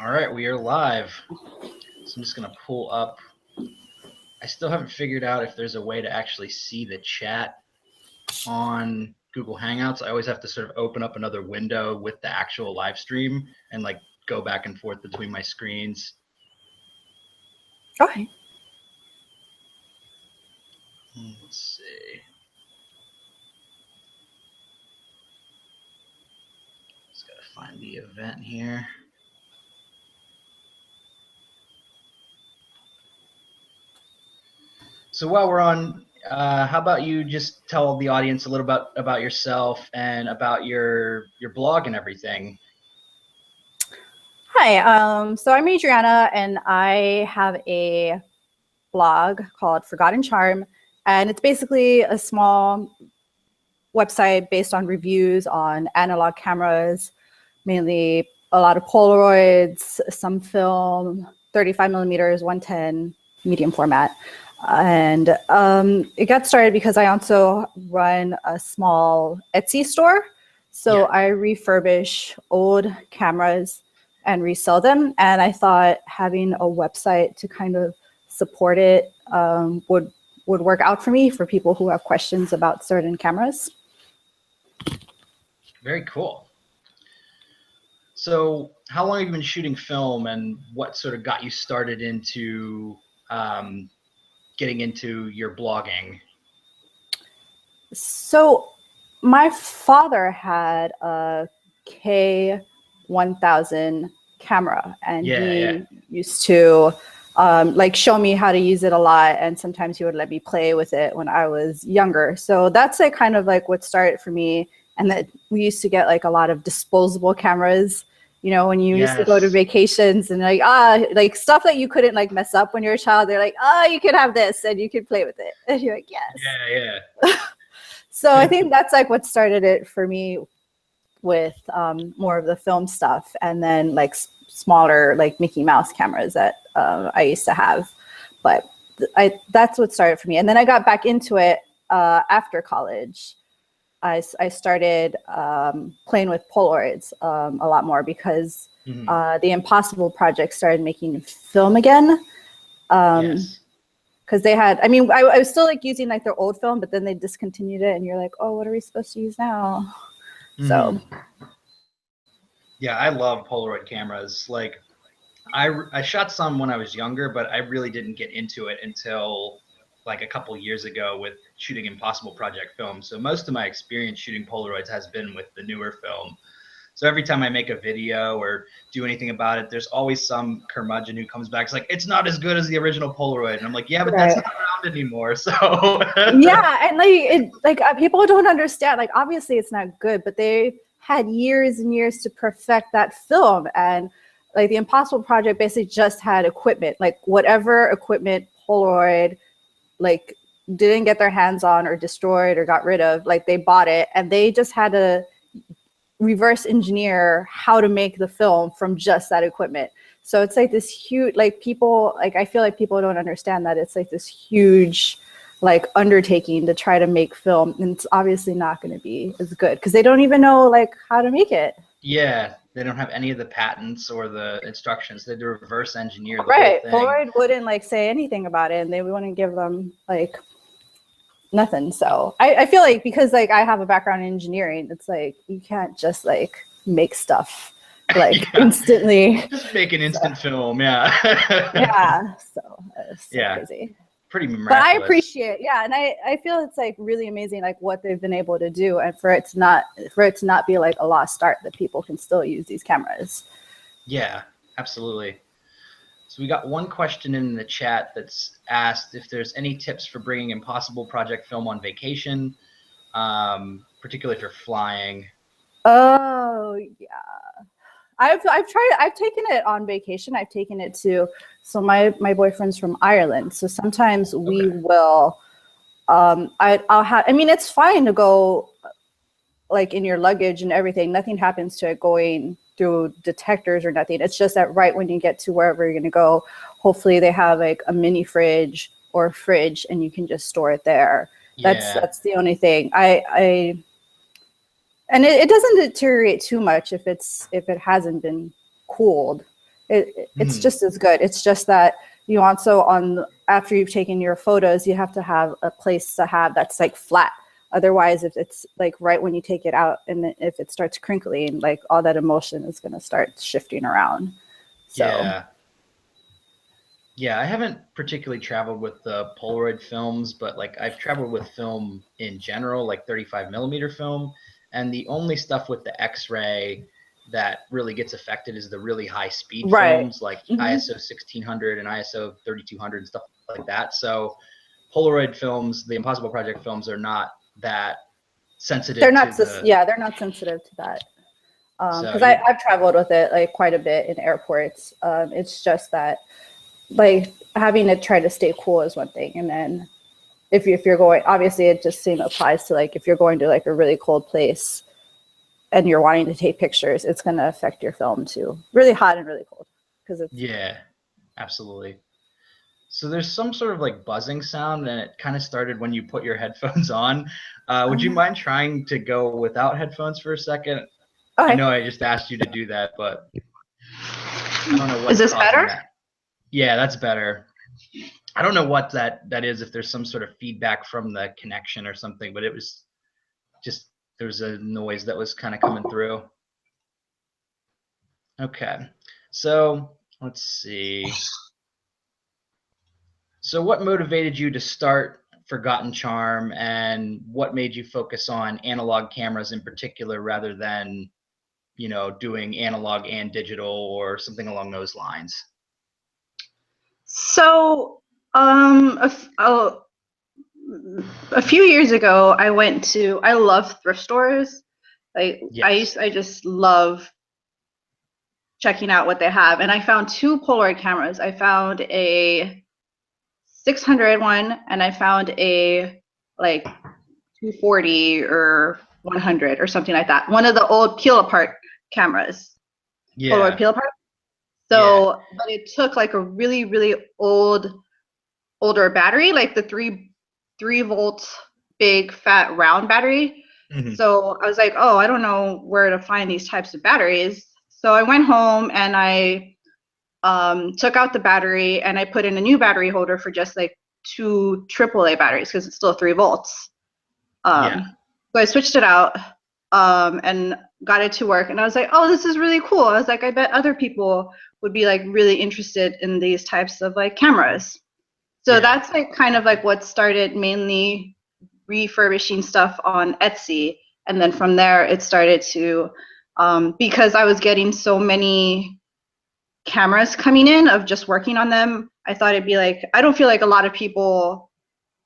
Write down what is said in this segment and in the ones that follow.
All right, we are live. So I'm just going to pull up. I still haven't figured out if there's a way to actually see the chat on Google Hangouts. I always have to sort of open up another window with the actual live stream and like go back and forth between my screens. Okay. Let's see. Just got to find the event here. So while we're on, how about you just tell the audience a little bit about yourself and about your blog and everything? Hi, so I'm Adriana, and I have a blog called Forgotten Charm, and it's basically a small website based on reviews on analog cameras, mainly a lot of Polaroids, some film, 35 millimeters, 110, medium format. And it got started because I also run a small Etsy store. So I refurbish old cameras and resell them. And I thought having a website to kind of support it would work out for me for people who have questions about certain cameras. Very cool. So how long have you been shooting film, and what sort of got you started into getting into your blogging? So my father had a K1000 camera, and he used to like show me how to use it a lot, and sometimes he would let me play with it when I was younger. So that's like kind of like what started for me. And that we used to get like a lot of disposable cameras, you know, when you used to go to vacations, and like stuff that you couldn't like mess up when you're a child. They're like, you can have this and you can play with it. And you're like, yes. Yeah. So I think that's like what started it for me with more of the film stuff, and then like smaller like Mickey Mouse cameras that I used to have. But that's what started for me. And then I got back into it after college. I started playing with Polaroids a lot more because the Impossible Project started making film again. Because they had, I mean, I was still like using like their old film, but then they discontinued it, and you're like, oh, what are we supposed to use now? So. Yeah, I love Polaroid cameras. Like, I shot some when I was younger, but I really didn't get into it until like a couple years ago with shooting Impossible Project film. So most of my experience shooting Polaroids has been with the newer film. So every time I make a video or do anything about it, there's always some curmudgeon who comes back. It's like, it's not as good as the original Polaroid. And I'm like, yeah, but that's not around anymore. So yeah, and like people don't understand. Like, obviously it's not good, but they had years and years to perfect that film. And like the Impossible Project basically just had equipment, like whatever equipment Polaroid like didn't get their hands on or destroyed or got rid of, like they bought it, and they just had to reverse engineer how to make the film from just that equipment. So it's like this huge, like people, like I feel like people don't understand that it's like this huge like undertaking to try to make film, and it's obviously not going to be as good because they don't even know like how to make it. Yeah, they don't have any of the patents or the instructions. They had to reverse engineer the whole thing. Polaroid wouldn't like say anything about it, and they wouldn't give them like nothing. So I feel like because like I have a background in engineering, it's like you can't just like make stuff like instantly. Just make an instant film, yeah. So it's so crazy. Pretty miraculous. But I appreciate, and I feel it's like really amazing like what they've been able to do, and for it to not be like a lost art, that people can still use these cameras. Yeah, absolutely. So we got one question in the chat that's asked if there's any tips for bringing Impossible Project film on vacation, particularly if you're flying. Oh yeah, I've taken it on vacation. I've taken it to, so my boyfriend's from Ireland, so sometimes we will I'll have, I mean, it's fine to go like in your luggage and everything. Nothing happens to it going through detectors or nothing. It's just that right when you get to wherever you're going to go, hopefully they have like a mini fridge or a fridge and you can just store it there. That's the only thing. And it doesn't deteriorate too much if it hasn't been cooled. It's Mhm. just as good. It's just that you also after you've taken your photos, you have to have a place to have that's like flat. Otherwise, if it's like right when you take it out and if it starts crinkling, like all that emotion is going to start shifting around. So Yeah. Yeah, I haven't particularly traveled with the Polaroid films, but like I've traveled with film in general, like 35 millimeter film. And the only stuff with the X-ray that really gets affected is the really high speed right. films like Mhm. ISO 1600 and ISO 3200 and stuff like that. So Polaroid films, the Impossible Project films are not that They're sensitive not to the, yeah, they're not sensitive to that. so Because you're, I've traveled with it like quite a bit in airports. It's just that like having to try to stay cool is one thing, and then if you're going, obviously it just same applies to like if you're going to like a really cold place and you're wanting to take pictures, it's going to affect your film too. Really hot and really cold because it's yeah, absolutely. So there's some sort of like buzzing sound, and it kind of started when you put your headphones on. Would you mind trying to go without headphones for a second? I okay. know I just asked you to do that, but I don't know Is what's this causing better? that. Yeah, that's better. I don't know what that is, if there's some sort of feedback from the connection or something, but it was just there was a noise that was kind of coming through. Okay. So let's see. So what motivated you to start Forgotten Charm, and what made you focus on analog cameras in particular rather than, doing analog and digital or something along those lines? So, a few years ago, I love thrift stores. Like Yes. I just love checking out what they have. And I found two Polaroid cameras. I found a 600 one and I found a like 240 or 100 or something like that. One of the old peel apart cameras, Polaroid Yeah. peel apart. Yeah. So, but it took like a really, really older battery, like the 3 volt big fat round battery. Mhm. So I was like, oh, I don't know where to find these types of batteries. So I went home and I took out the battery and I put in a new battery holder for just like two AAA batteries because it's still 3 volts. Yeah. So I switched it out and got it to work. And I was like, oh, this is really cool. I was like, I bet other people would be like really interested in these types of like cameras. So Yeah. that's like kind of like what started mainly refurbishing stuff on Etsy. And then from there, it started to, because I was getting so many cameras coming in of just working on them, I thought it'd be like, I don't feel like a lot of people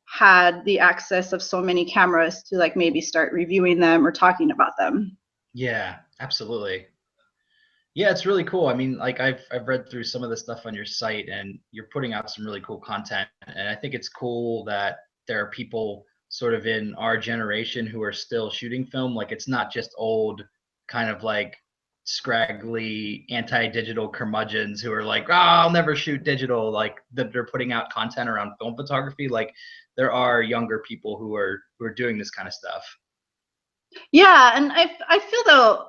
had the access of so many cameras to like maybe start reviewing them or talking about them. Yeah. Absolutely. Yeah, it's really cool. I mean, like I've read through some of the stuff on your site, and you're putting out some really cool content. And I think it's cool that there are people sort of in our generation who are still shooting film. Like it's not just old kind of like scraggly anti-digital curmudgeons who are like, oh, I'll never shoot digital. Like that they're putting out content around film photography. Like there are younger people who are doing this kind of stuff. Yeah, and I feel though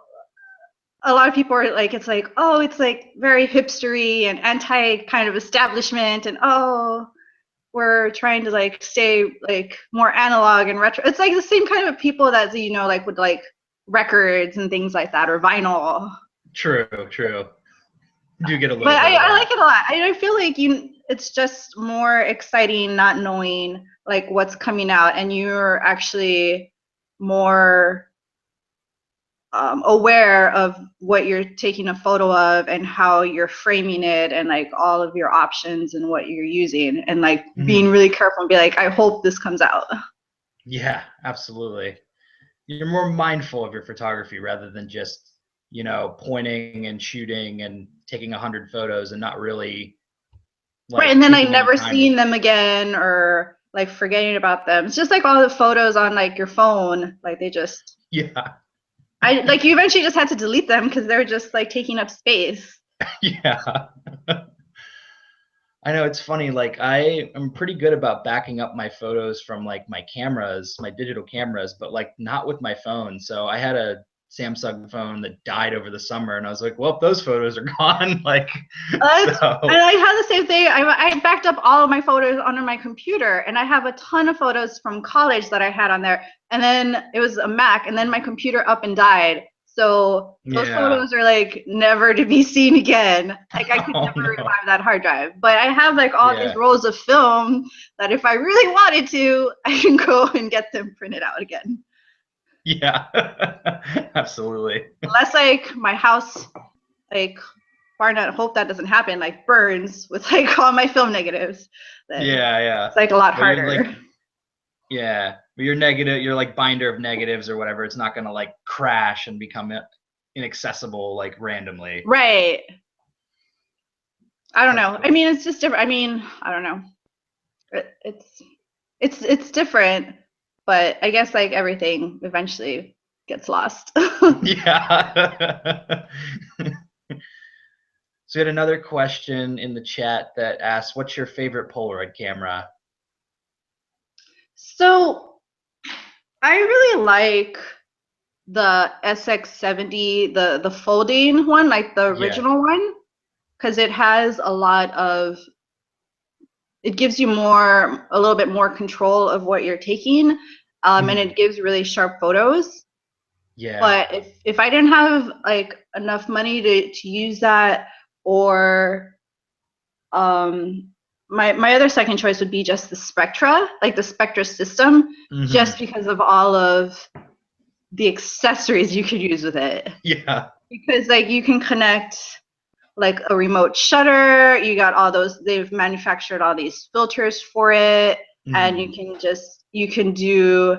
a lot of people are like, it's like, oh, it's like very hipstery and anti kind of establishment, and oh, we're trying to like stay like more analog and retro. It's like the same kind of people that like with like records and things like that or vinyl. True, true. Do get a But little bit of I like that. it a lot. I feel like it's just more exciting not knowing like what's coming out, and you're actually more aware of what you're taking a photo of and how you're framing it and like all of your options and what you're using and like being Mhm. really careful and be like, I hope this comes out. Yeah, absolutely. You're more mindful of your photography rather than just, pointing and shooting and taking 100 photos and not really Right. And like then I taking any never time to. seeing them again or like forgetting about them. It's just like all the photos on like your phone. Like they just, Yeah. I like you eventually just had to delete them because they're just like taking up space. Yeah. I know it's funny. Like I am pretty good about backing up my photos from like my cameras, my digital cameras, but like not with my phone. So I had a Samsung phone that died over the summer, and I was like, well, those photos are gone. Like, And so I had the same thing. I backed up all of my photos onto my computer, and I have a ton of photos from college that I had on there. And then it was a Mac, and then my computer up and died. So those yeah. photos are like never to be seen again. Like I could Oh, never no. revive that hard drive. But I have like all Yeah. these rolls of film that if I really wanted to, I can go and get them printed out again. Yeah. Absolutely. Unless like my house, like Barnett, hope that doesn't happen, like burns with like all my film negatives. Then Yeah. it's like a lot But you're harder. like, yeah, but you're negative, you're like binder of negatives or whatever. It's not gonna like crash and become inaccessible like randomly. Right. I don't That's know. I cool. mean, it's just different. I mean, I don't know. It's different, but I guess like everything eventually gets lost. Yeah. So we had another question in the chat that asks, "What's your favorite Polaroid camera?" So I really like the SX70, the folding one, like the Yeah. original one, because it has a lot of, it gives you more, a little bit more control of what you're taking, and it gives really sharp photos. Yeah. But if I didn't have like enough money to use that, or my other second choice would be just the Spectra, like the Spectra system, just because of all of the accessories you could use with it. Yeah. Because like you can connect like a remote shutter, you got all those, they've manufactured all these filters for it, and you can do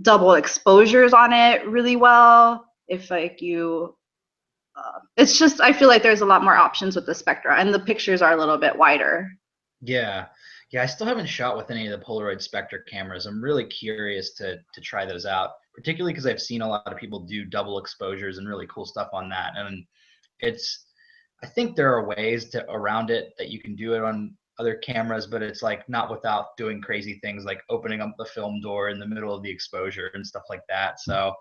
double exposures on it really well. If like you it's just, I feel like there's a lot more options with the Spectra, and the pictures are a little bit wider. Yeah. Yeah, I still haven't shot with any of the Polaroid Spectra cameras. I'm really curious to try those out, particularly because I've seen a lot of people do double exposures and really cool stuff on that. And it's, I think there are ways to around it that you can do it on other cameras, but it's like not without doing crazy things like opening up the film door in the middle of the exposure and stuff like that. So it's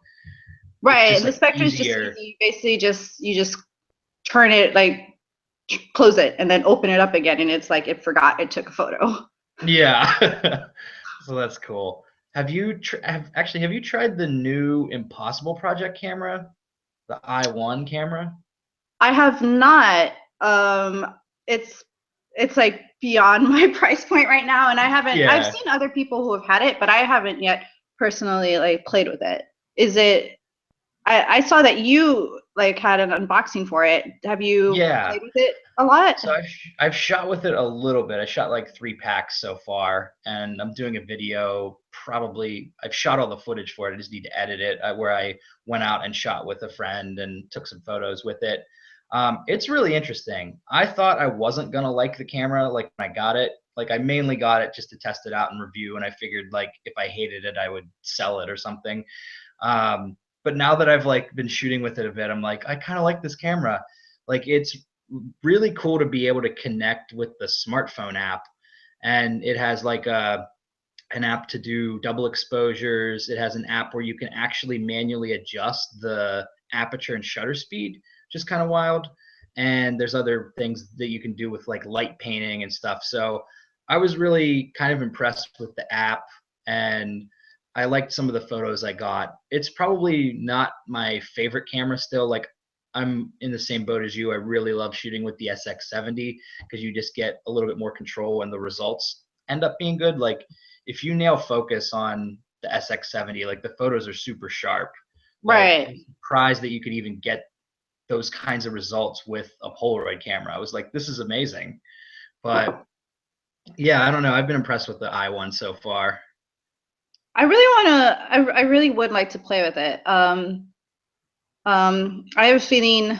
Right, just and the like Spectra is just easier. easy. Basically, just you just turn it, like close it, and then open it up again, and it's like it forgot it took a photo. Yeah. So that's cool. Have you tried the new Impossible Project camera, the I1 camera? I have not. Um, it's it's like beyond my price point right now, and I haven't. I've Yeah. seen other people who have had it, but I haven't yet personally like played with it. Is it? I saw that you like had an unboxing for it. Have you Yeah. played with it a lot? So I've shot with it a little bit. I shot like 3 packs so far, and I'm doing a video. Probably I've shot all the footage for it. I just need to edit it, where I went out and shot with a friend and took some photos with it. It's really interesting. I thought I wasn't gonna like the camera like when I got it. Like I mainly got it just to test it out and review, and I figured like if I hated it, I would sell it or something. But now that I've like been shooting with it a bit, I'm like, I kind of like this camera. Like it's really cool to be able to connect with the smartphone app, and it has like an app to do double exposures. It has an app where you can actually manually adjust the aperture and shutter speed, which is kind of wild. And there's other things that you can do with like light painting and stuff. So I was really kind of impressed with the app, and I liked some of the photos I got. It's probably not my favorite camera still. Like I'm in the same boat as you. I really love shooting with the SX70 because you just get a little bit more control and the results end up being good. Like if you nail focus on the SX70, like the photos are super sharp. Like Right. I'm surprised that you could even get those kinds of results with a Polaroid camera. I was like, this is amazing. But yeah, I don't know. I've been impressed with the I1 so far. I really want to. I really would like to play with it. I have a feeling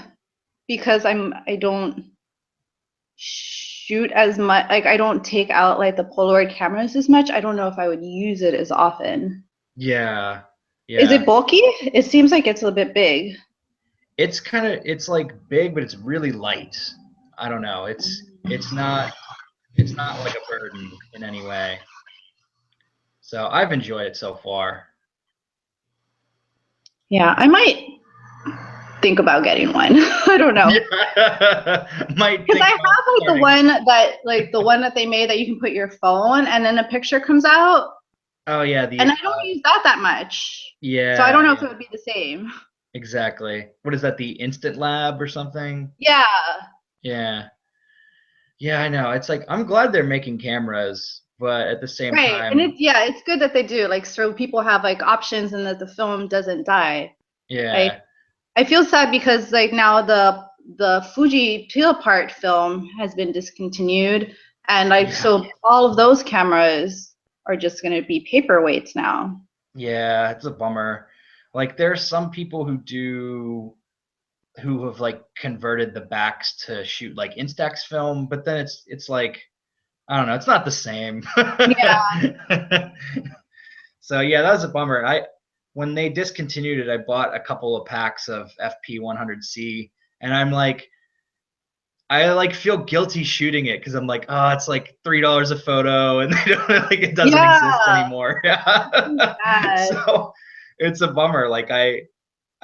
because I don't shoot as much. Like I don't take out like the Polaroid cameras as much. I don't know if I would use it as often. Yeah. Is it Yeah. bulky? It seems like it's a bit big. It's like big, but it's really light. I don't know. It's not like a burden in any way. So I've enjoyed it so far. Yeah, I might think about getting one. I don't know. Yeah. Might Because think I have about like starting. the one that they made that you can put your phone and then a picture comes out. Oh yeah, And the I don't use that much. So I yeah, don't know if yeah, it would be the same. exactly. What is that? The Instant Lab or something? Yeah, Yeah. Yeah, I know. It's like I'm glad they're making cameras, but at the same right. And time, it's good that they do. Like so people have like options and that the film doesn't die. yeah. I feel sad because like now the Fuji peel apart film has been discontinued, and like Yeah. so all of those cameras are just going to be paperweights now. Yeah, it's a bummer. Like there's some people who have like converted the backs to shoot like Instax film, but then it's like I don't know, it's not the same. Yeah, So yeah, that was a bummer. I when they discontinued it, I bought a couple of packs of FP 100C, and I'm like, I like feel guilty shooting it because I'm like, oh, it's like $3 a photo, and they don't like it doesn't exist yeah, anymore. Yeah, so sad. so it's a bummer. Like I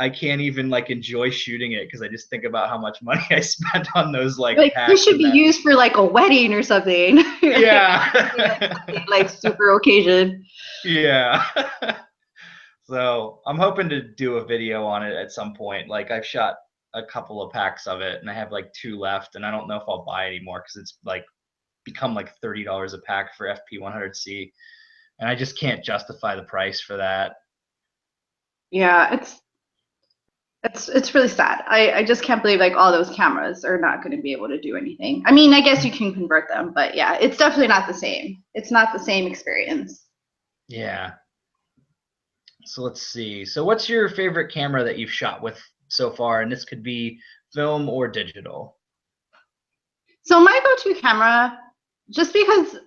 can't even like enjoy shooting it because I just think about how much money I spent on those like Like this packs should of be that. used for like a wedding or something. Yeah. Like super occasion. Yeah. So I'm hoping to do a video on it at some point. Like I've shot a couple of packs of it and I have like 2 left and I don't know if I'll buy anymore because it's like become like $30 a pack for FP100C and I just can't justify the price for that. Yeah, it's really sad. I just can't believe like all those cameras are not going to be able to do anything. I mean, I guess you can convert them, but yeah, it's definitely not the same. It's not the same experience. Yeah. So let's see. So what's your favorite camera that you've shot with so far? And this could be film or digital. So my go-to camera, just because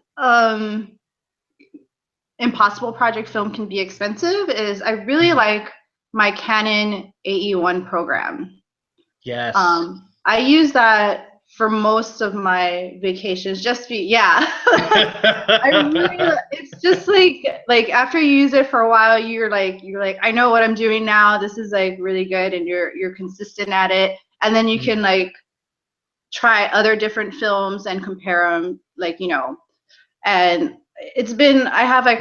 impossible project film can be expensive, is I really Mhm. like my Canon AE1 program. Yes. I use that for most of my vacations. Yeah. I really it's just like after you use it for a while you're like I know what I'm doing now. This is like really good and you're consistent at it. And then you can Mhm. like try other different films and compare them and I have like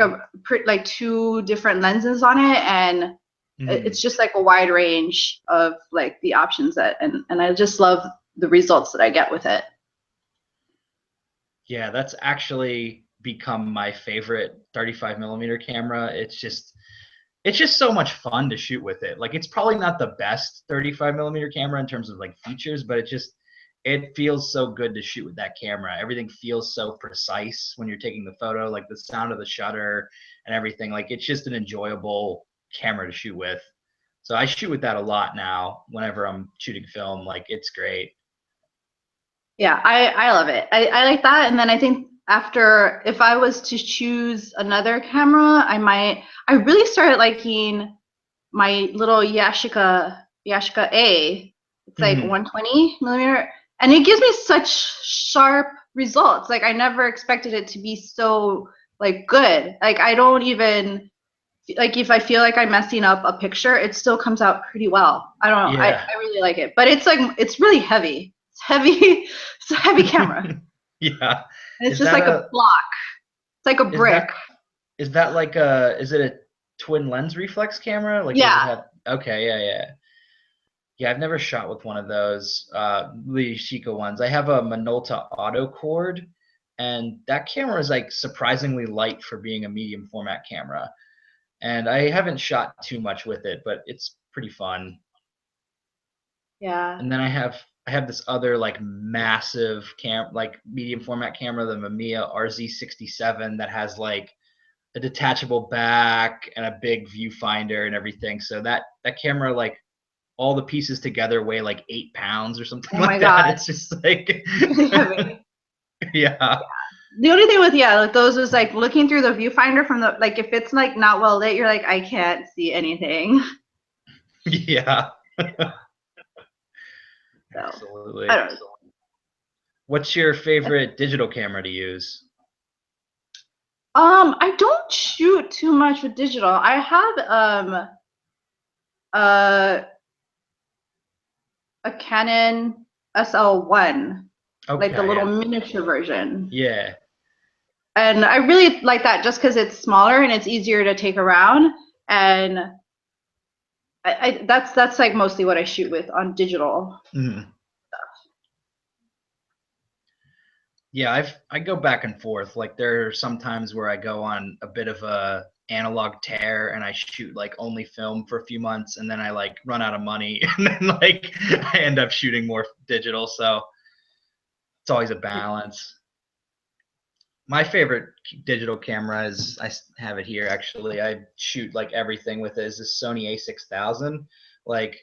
like 2 different lenses on it and it's Mhm. just like a wide range of like the options and I just love the results that I get with it. Yeah, that's actually become my favorite 35 millimeter camera. It's just so much fun to shoot with it. Like it's probably not the best 35 millimeter camera in terms of like features, but it feels so good to shoot with that camera. Everything feels so precise when you're taking the photo, like the sound of the shutter and everything. Like it's just an enjoyable camera to shoot with. So I shoot with that a lot now whenever I'm shooting film. Like it's great. Yeah, I love it. I like that. And then I think after, if I was to choose another camera, I really started liking my little Yashica A. It's like Mhm. 120 millimeter. And it gives me such sharp results. Like I never expected it to be so like good. Like I don't even like if I feel like I'm messing up a picture, it still comes out pretty well. I don't know. Yeah. I really like it. But it's like it's really heavy. It's heavy. It's a heavy camera. Yeah. And it's Is just that like a a block. It's like a is brick. that like a is it a twin lens reflex camera? Like does it Yeah. have okay, yeah, yeah. Yeah, I've never shot with one of those the Sheikah ones. I have a Minolta auto cord and that camera is like surprisingly light for being a medium format camera. And I haven't shot too much with it, but it's pretty fun. Yeah. And then I have this other like massive like medium format camera, the Mamiya RZ67 that has like a detachable back and a big viewfinder and everything. So that camera like all the pieces together weigh like 8 pounds or something Oh my like that. God. It's just like It's really heavy. yeah. The only thing with like those is like looking through the viewfinder from the like if it's like not well lit, you're like I can't see anything. Yeah. So I Absolutely. don't know. What's your favorite digital camera to use? I don't shoot too much with digital. I have a Canon SL1, like the little miniature version. Yeah. And I really like that just because it's smaller and it's easier to take around. And that's like mostly what I shoot with on digital. Mm. Yeah, I go back and forth. Like there are some times where I go on a bit of a analog tear and I shoot like only film for a few months, and then I like run out of money and then like I end up shooting more digital. So it's always a balance. My favorite digital camera is, I have it here actually. I shoot like everything with it, is this Sony A6000. Like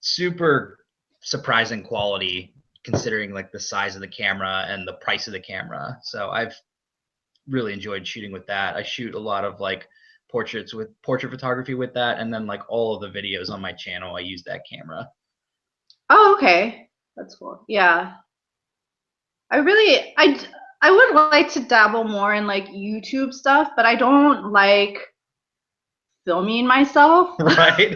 super surprising quality considering like the size of the camera and the price of the camera. So I've really enjoyed shooting with that. I shoot a lot of like portrait photography with that, and then like all of the videos on my channel I use that camera. Oh, okay. That's cool. Yeah. I would like to dabble more in like YouTube stuff, but I don't like filming myself. Right.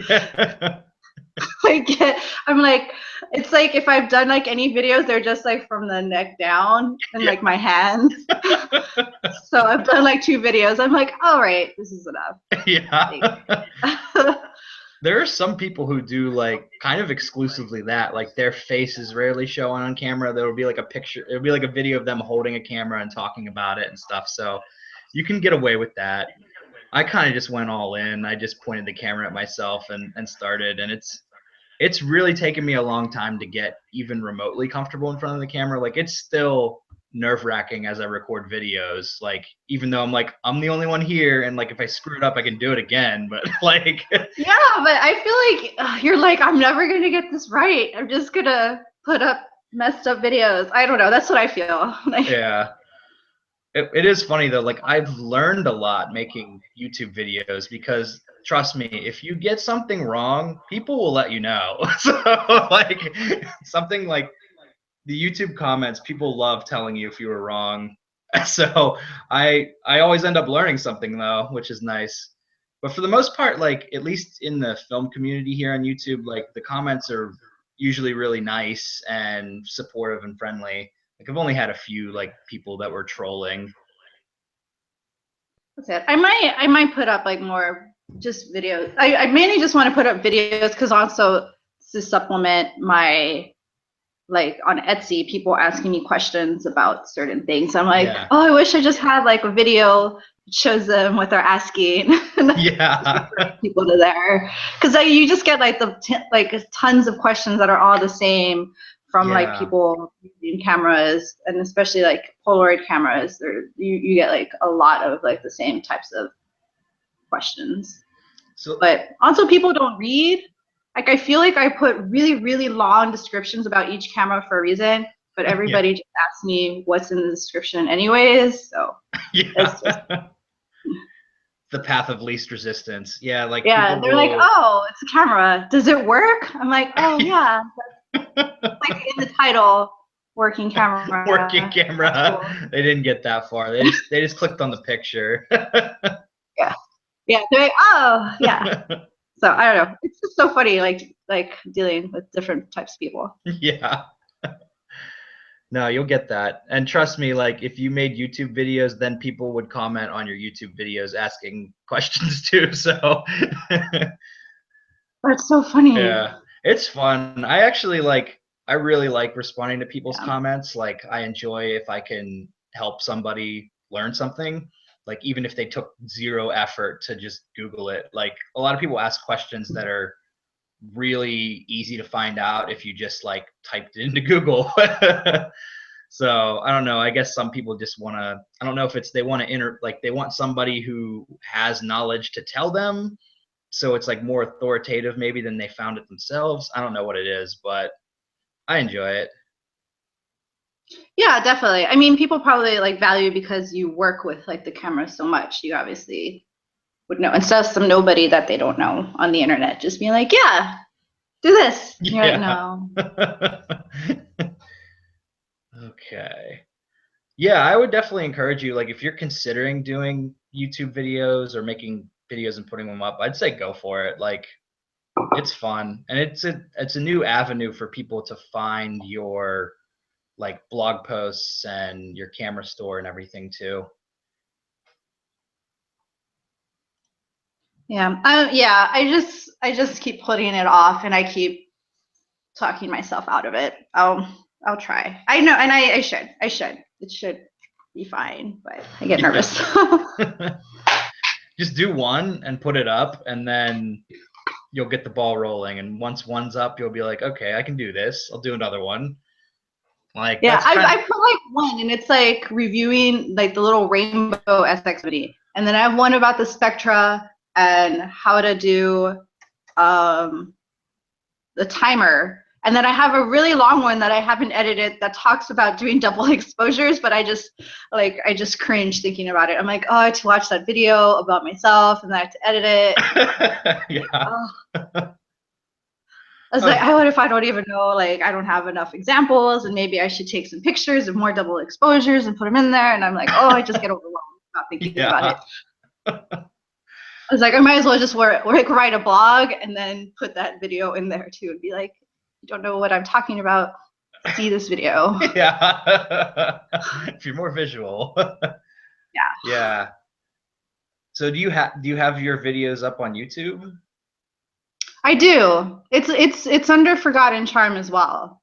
I'm like, it's like if I've done like any videos, they're just like from the neck down and like my hands. So I've done like 2 videos. I'm like, all right, this is enough. Yeah. There are some people who do like kind of exclusively that, like their face is rarely shown on camera. There will be like a picture, it'll be like a video of them holding a camera and talking about it and stuff. So you can get away with that. I kind of just went all in. I just pointed the camera at myself and started, and it's really taken me a long time to get even remotely comfortable in front of the camera. Like it's still nerve-wracking as I record videos. Like even though I'm like I'm the only one here, and like if I screw it up, I can do it again. But like yeah, but I feel like you're like, I'm never gonna get this right. I'm just gonna put up messed up videos. I don't know. That's what I feel. yeah. It is funny though, like I've learned a lot making YouTube videos because trust me, if you get something wrong, people will let you know. So like something like the YouTube comments, people love telling you if you were wrong. So I always end up learning something though, which is nice. But for the most part, like at least in the film community here on YouTube, like the comments are usually really nice and supportive and friendly. Like I've only had a few like people that were trolling. That's it. I might put up like more just videos. I mainly just want to put up videos because also to supplement my, like on Etsy, people asking me questions about certain things. I'm like, Yeah. oh, I wish I just had like a video that shows them what they're asking. Yeah. People to there, because like you just get like like tons of questions that are all the same from like Yeah. people using cameras, and especially like Polaroid cameras. You get like a lot of like the same types of questions. So But also people don't read. Like I feel like I put really long descriptions about each camera for a reason, but yeah. everybody just asks me what's in the description anyways. So Yeah. it's just, The path of least resistance. Yeah, like yeah, people they're like, will oh, it's a camera. Does it work? I'm like, oh yeah, like in the title, working camera. working camera. Cool. They didn't get that far. They just clicked on the picture. Yeah, yeah. They're like, oh yeah. So I don't know. It's just so funny, like dealing with different types of people. Yeah. No, you'll get that. And trust me, like if you made YouTube videos, then people would comment on your YouTube videos asking questions too. So That's so funny. yeah, it's fun. I really like responding to people's comments. Like I enjoy if I can help somebody learn something, like even if they took zero effort to just Google it. Like a lot of people ask questions that are really easy to find out if you just like typed it into Google. So I don't know. I guess some people just want to. I don't know if it's they want to like they want somebody who has knowledge to tell them. So it's like more authoritative maybe than they found it themselves. I don't know what it is, but I enjoy it. Yeah, definitely. I mean, people probably like value because you work with like the camera so much. You obviously would know instead of some nobody that they don't know on the internet just being like, yeah, do this. And you're like, no. Okay. Yeah, I would definitely encourage you. Like, if you're considering doing YouTube videos or making videos and putting them up, I'd say go for it. Like, It's fun, and it's a new avenue for people to find your like blog posts and your camera store and everything too. Yeah. I just keep putting it off, and I keep talking myself out of it. I'll try. I know, and I should. It should be fine, but I get nervous. Just do one and put it up, and then you'll get the ball rolling. And once one's up, you'll be like, okay, I can do this. I'll do another one. Like, Yeah, that's kind I put like one, and it's like reviewing like the little rainbow SX video, and then I have one about the spectra and how to do the timer, and then I have a really long one that I haven't edited that talks about doing double exposures, but I just cringe thinking about it. I'm like, oh, I have to watch that video about myself, and then I have to edit it. yeah. Oh. I was like, what if I don't even know, like, I don't have enough examples, and maybe I should take some pictures of more double exposures and put them in there. And I'm like, oh, I just get overwhelmed about thinking about it. I was like, I might as well just write a blog and then put that video in there too, and be like, you don't know what I'm talking about, see this video. Yeah. If you're more visual. Yeah. Yeah. So do you have your videos up on YouTube? I do. It's under Forgotten Charm as well.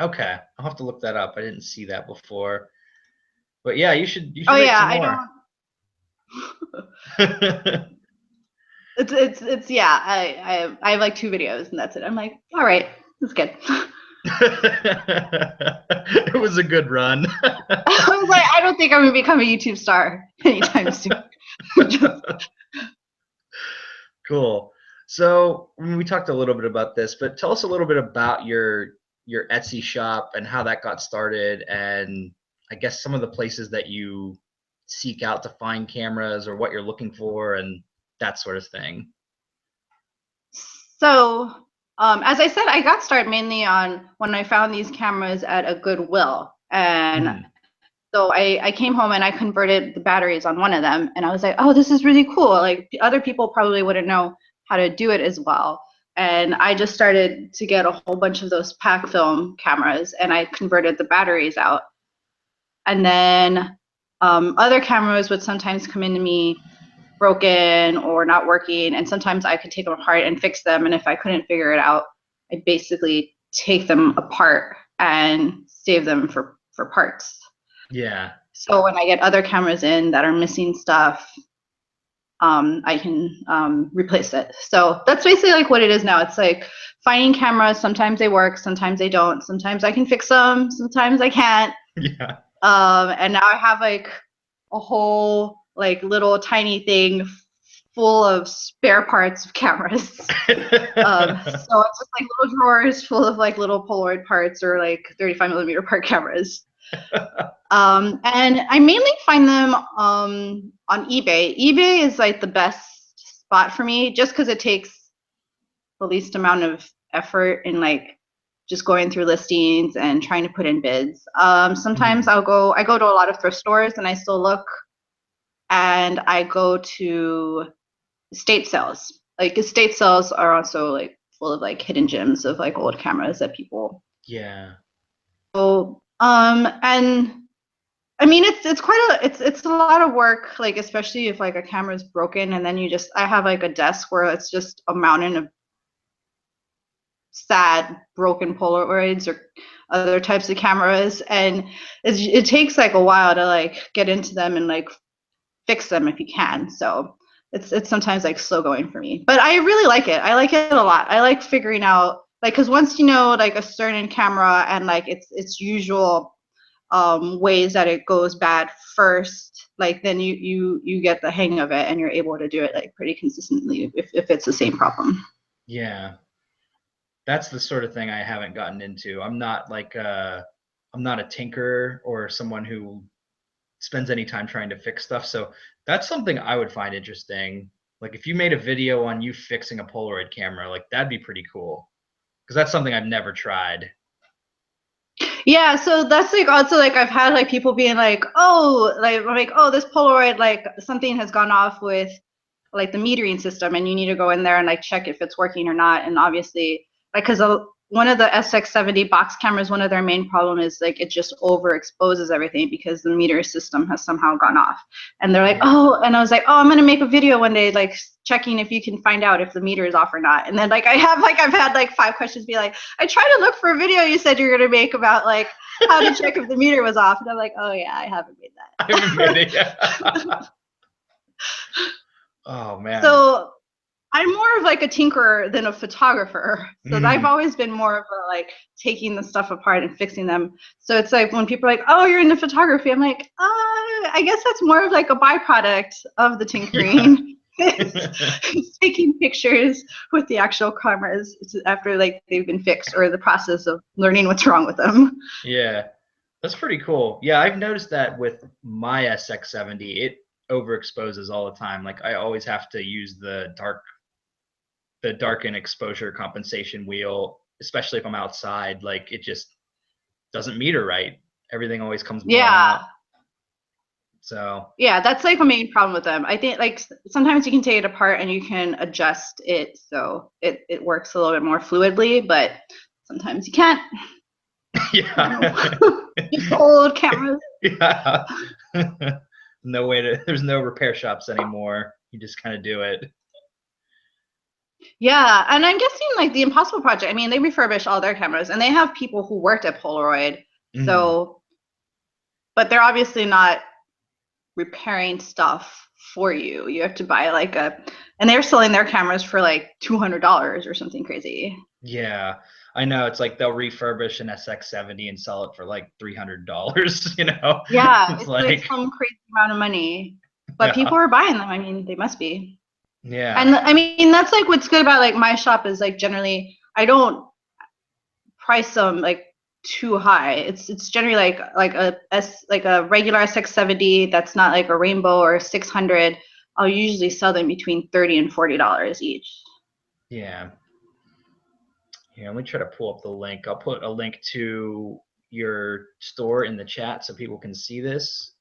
Okay, I'll have to look that up. I didn't see that before. But yeah, you should Oh write yeah, some more. it's yeah. I have like 2 videos, and that's it. I'm like, all right, that's good. It was a good run. I was like, I don't think I'm gonna become a YouTube star anytime soon. Cool. So we talked a little bit about this, but tell us a little bit about your Etsy shop and how that got started, and I guess some of the places that you seek out to find cameras or what you're looking for and that sort of thing. So, as I said, I got started mainly on when I found these cameras at a Goodwill, and so I came home and I converted the batteries on one of them, and I was like, oh, this is really cool. Like, other people probably wouldn't know how to do it as well. And I just started to get a whole bunch of those pack film cameras, and I converted the batteries out. And then other cameras would sometimes come into me broken or not working, and sometimes I could take them apart and fix them. And if I couldn't figure it out, I basically take them apart and save them for parts. Yeah. So when I get other cameras in that are missing stuff, I can replace it. So that's basically like what it is now. It's like finding cameras. Sometimes they work, sometimes they don't. Sometimes I can fix them, sometimes I can't. Yeah. And now I have like a whole like little tiny thing full of spare parts of cameras. So it's just like little drawers full of like little Polaroid parts or like 35mm part cameras. And I mainly find them on eBay. eBay is like the best spot for me, just because it takes the least amount of effort in like just going through listings and trying to put in bids. Sometimes I go to a lot of thrift stores and I still look, and I go to estate sales. Like estate sales are also like full of like hidden gems of like old cameras that people. Yeah. So and I mean it's quite it's a lot of work, like especially if like a camera is broken, and then I have like a desk where it's just a mountain of sad broken Polaroids or other types of cameras, and it takes like a while to like get into them and like fix them if you can. So it's sometimes like slow going for me, but I really like it. I like it a lot. I like figuring out like, because once you know like a certain camera and like its usual ways that it goes bad first, like then you get the hang of it and you're able to do it like pretty consistently if it's the same problem. Yeah. That's the sort of thing I haven't gotten into. I'm not like I'm not a tinkerer or someone who spends any time trying to fix stuff. So that's something I would find interesting. Like if you made a video on you fixing a Polaroid camera, like that'd be pretty cool. Because that's something I've never tried. Yeah, so that's like also like I've had like people being like, oh, like I'm like, oh, this Polaroid, like something has gone off with like the metering system, and you need to go in there and like check if it's working or not. And obviously, like, because one of the SX70 box cameras, one of their main problem is like it just overexposes everything because the meter system has somehow gone off. And they're like, oh, and I was like, oh, I'm gonna make a video one day, like checking if you can find out if the meter is off or not. And then like I've had like 5 questions be like, I tried to look for a video you said you're gonna make about like how to check if the meter was off, and I'm like, oh yeah, I haven't made that. I haven't made it yet. Oh man. So I'm more of like a tinkerer than a photographer. So I've always been more of a like taking the stuff apart and fixing them. So it's like when people are like, oh, you're into photography, I'm like, I guess that's more of like a byproduct of the tinkering. Taking pictures with the actual cameras after like they've been fixed, or the process of learning what's wrong with them. Yeah, that's pretty cool. Yeah, I've noticed that with my SX70, it overexposes all the time. Like I always have to use the darken exposure compensation wheel, especially if I'm outside. Like it just doesn't meter right. Everything always comes blown out. So yeah, that's like a main problem with them. I think like sometimes you can take it apart and you can adjust it so it works a little bit more fluidly, but sometimes you can't. Yeah. Just old cameras. Yeah. No way to, there's no repair shops anymore. You just kind of do it. Yeah, and I'm guessing like the Impossible Project, I mean, they refurbish all their cameras and they have people who worked at Polaroid. So, but they're obviously not repairing stuff for you. You have to buy like and they're selling their cameras for like $200 or something crazy. Yeah, I know. It's like they'll refurbish an SX70 and sell it for like $300, you know? Yeah, it's like some crazy amount of money. But people are buying them. I mean, they must be. Yeah. And I mean, that's like what's good about like my shop is like generally I don't price them like too high. It's generally like a regular SX70 that's not like a rainbow or 600. I'll usually sell them between $30 and $40 each. Yeah. Here, let me try to pull up the link. I'll put a link to your store in the chat so people can see this.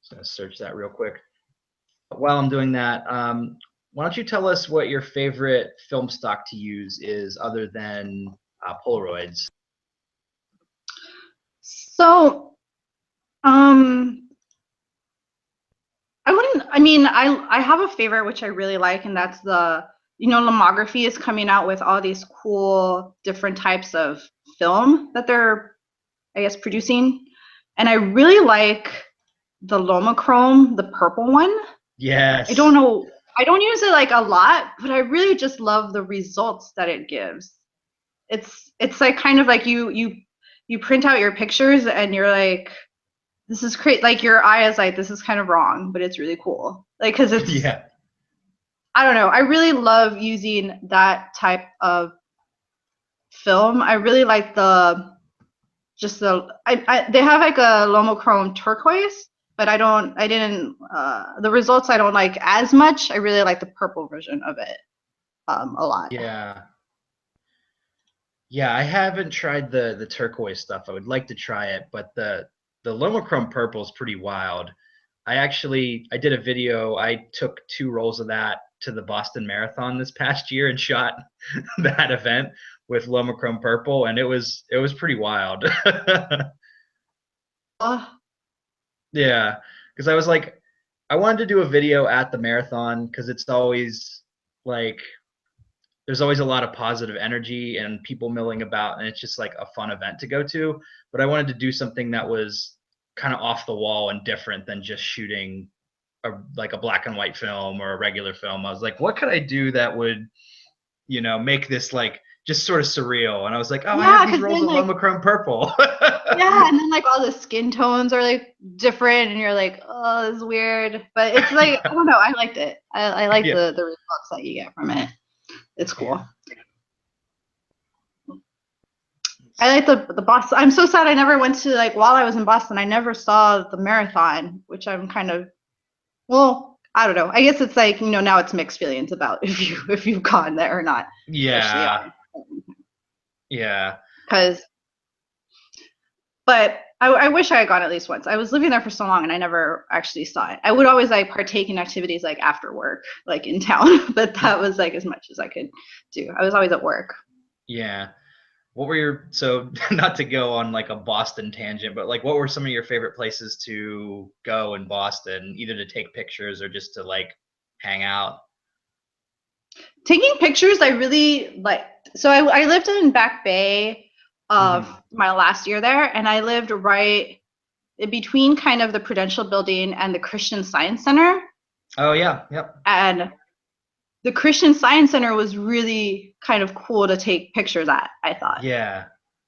Just gonna search that real quick. While I'm doing that, why don't you tell us what your favorite film stock to use is other than Polaroids? So, I have a favorite which I really like, and that's Lomography is coming out with all these cool different types of film that they're, I guess, producing. And I really like the Lomochrome, the purple one. Yes. I don't know. I don't use it like a lot, but I really just love the results that it gives. It's like kind of like you print out your pictures and you're like, this is great. Like your eye is like, this is kind of wrong, but it's really cool. Like, cause it's, yeah. I don't know. I really love using that type of film. I really like they have like a Lomochrome turquoise, but the results I don't like as much. I really like the purple version of it a lot. Yeah. Yeah, I haven't tried the turquoise stuff. I would like to try it, but the Lomochrome purple is pretty wild. I did a video. I took 2 rolls of that to the Boston Marathon this past year and shot that event with Lomochrome purple, and it was pretty wild. Yeah, because I was like, I wanted to do a video at the marathon because it's always like there's always a lot of positive energy and people milling about, and it's just like a fun event to go to. But I wanted to do something that was kind of off the wall and different than just shooting a black and white film or a regular film. I was like, what could I do that would, make this like just sort of surreal? And I was like, oh, yeah, I have these rolls of Lomochrome purple. Yeah, and then like all the skin tones are like different, and you're like, oh, this is weird. But it's like, I don't know, I liked it. I like the results that you get from it. It's cool. I like the Boston. I'm so sad I never went to, like, while I was in Boston, I never saw the marathon, which I'm kind of, well, I don't know. I guess it's like, now it's mixed feelings about if you've gone there or not. Yeah. Yeah. Because But I wish I had gone at least once. I was living there for so long and I never actually saw it. I would always like partake in activities like after work, like in town, but that was like as much as I could do. I was always at work. Yeah. What were your, so not to go on like a Boston tangent, but like what were some of your favorite places to go in Boston, either to take pictures or just to like hang out? Taking pictures, I really liked. So I lived in Back Bay my last year there, and I lived right in between kind of the Prudential Building and the Christian Science Center. Oh yeah, yep. And the Christian Science Center was really kind of cool to take pictures at, I thought. Yeah.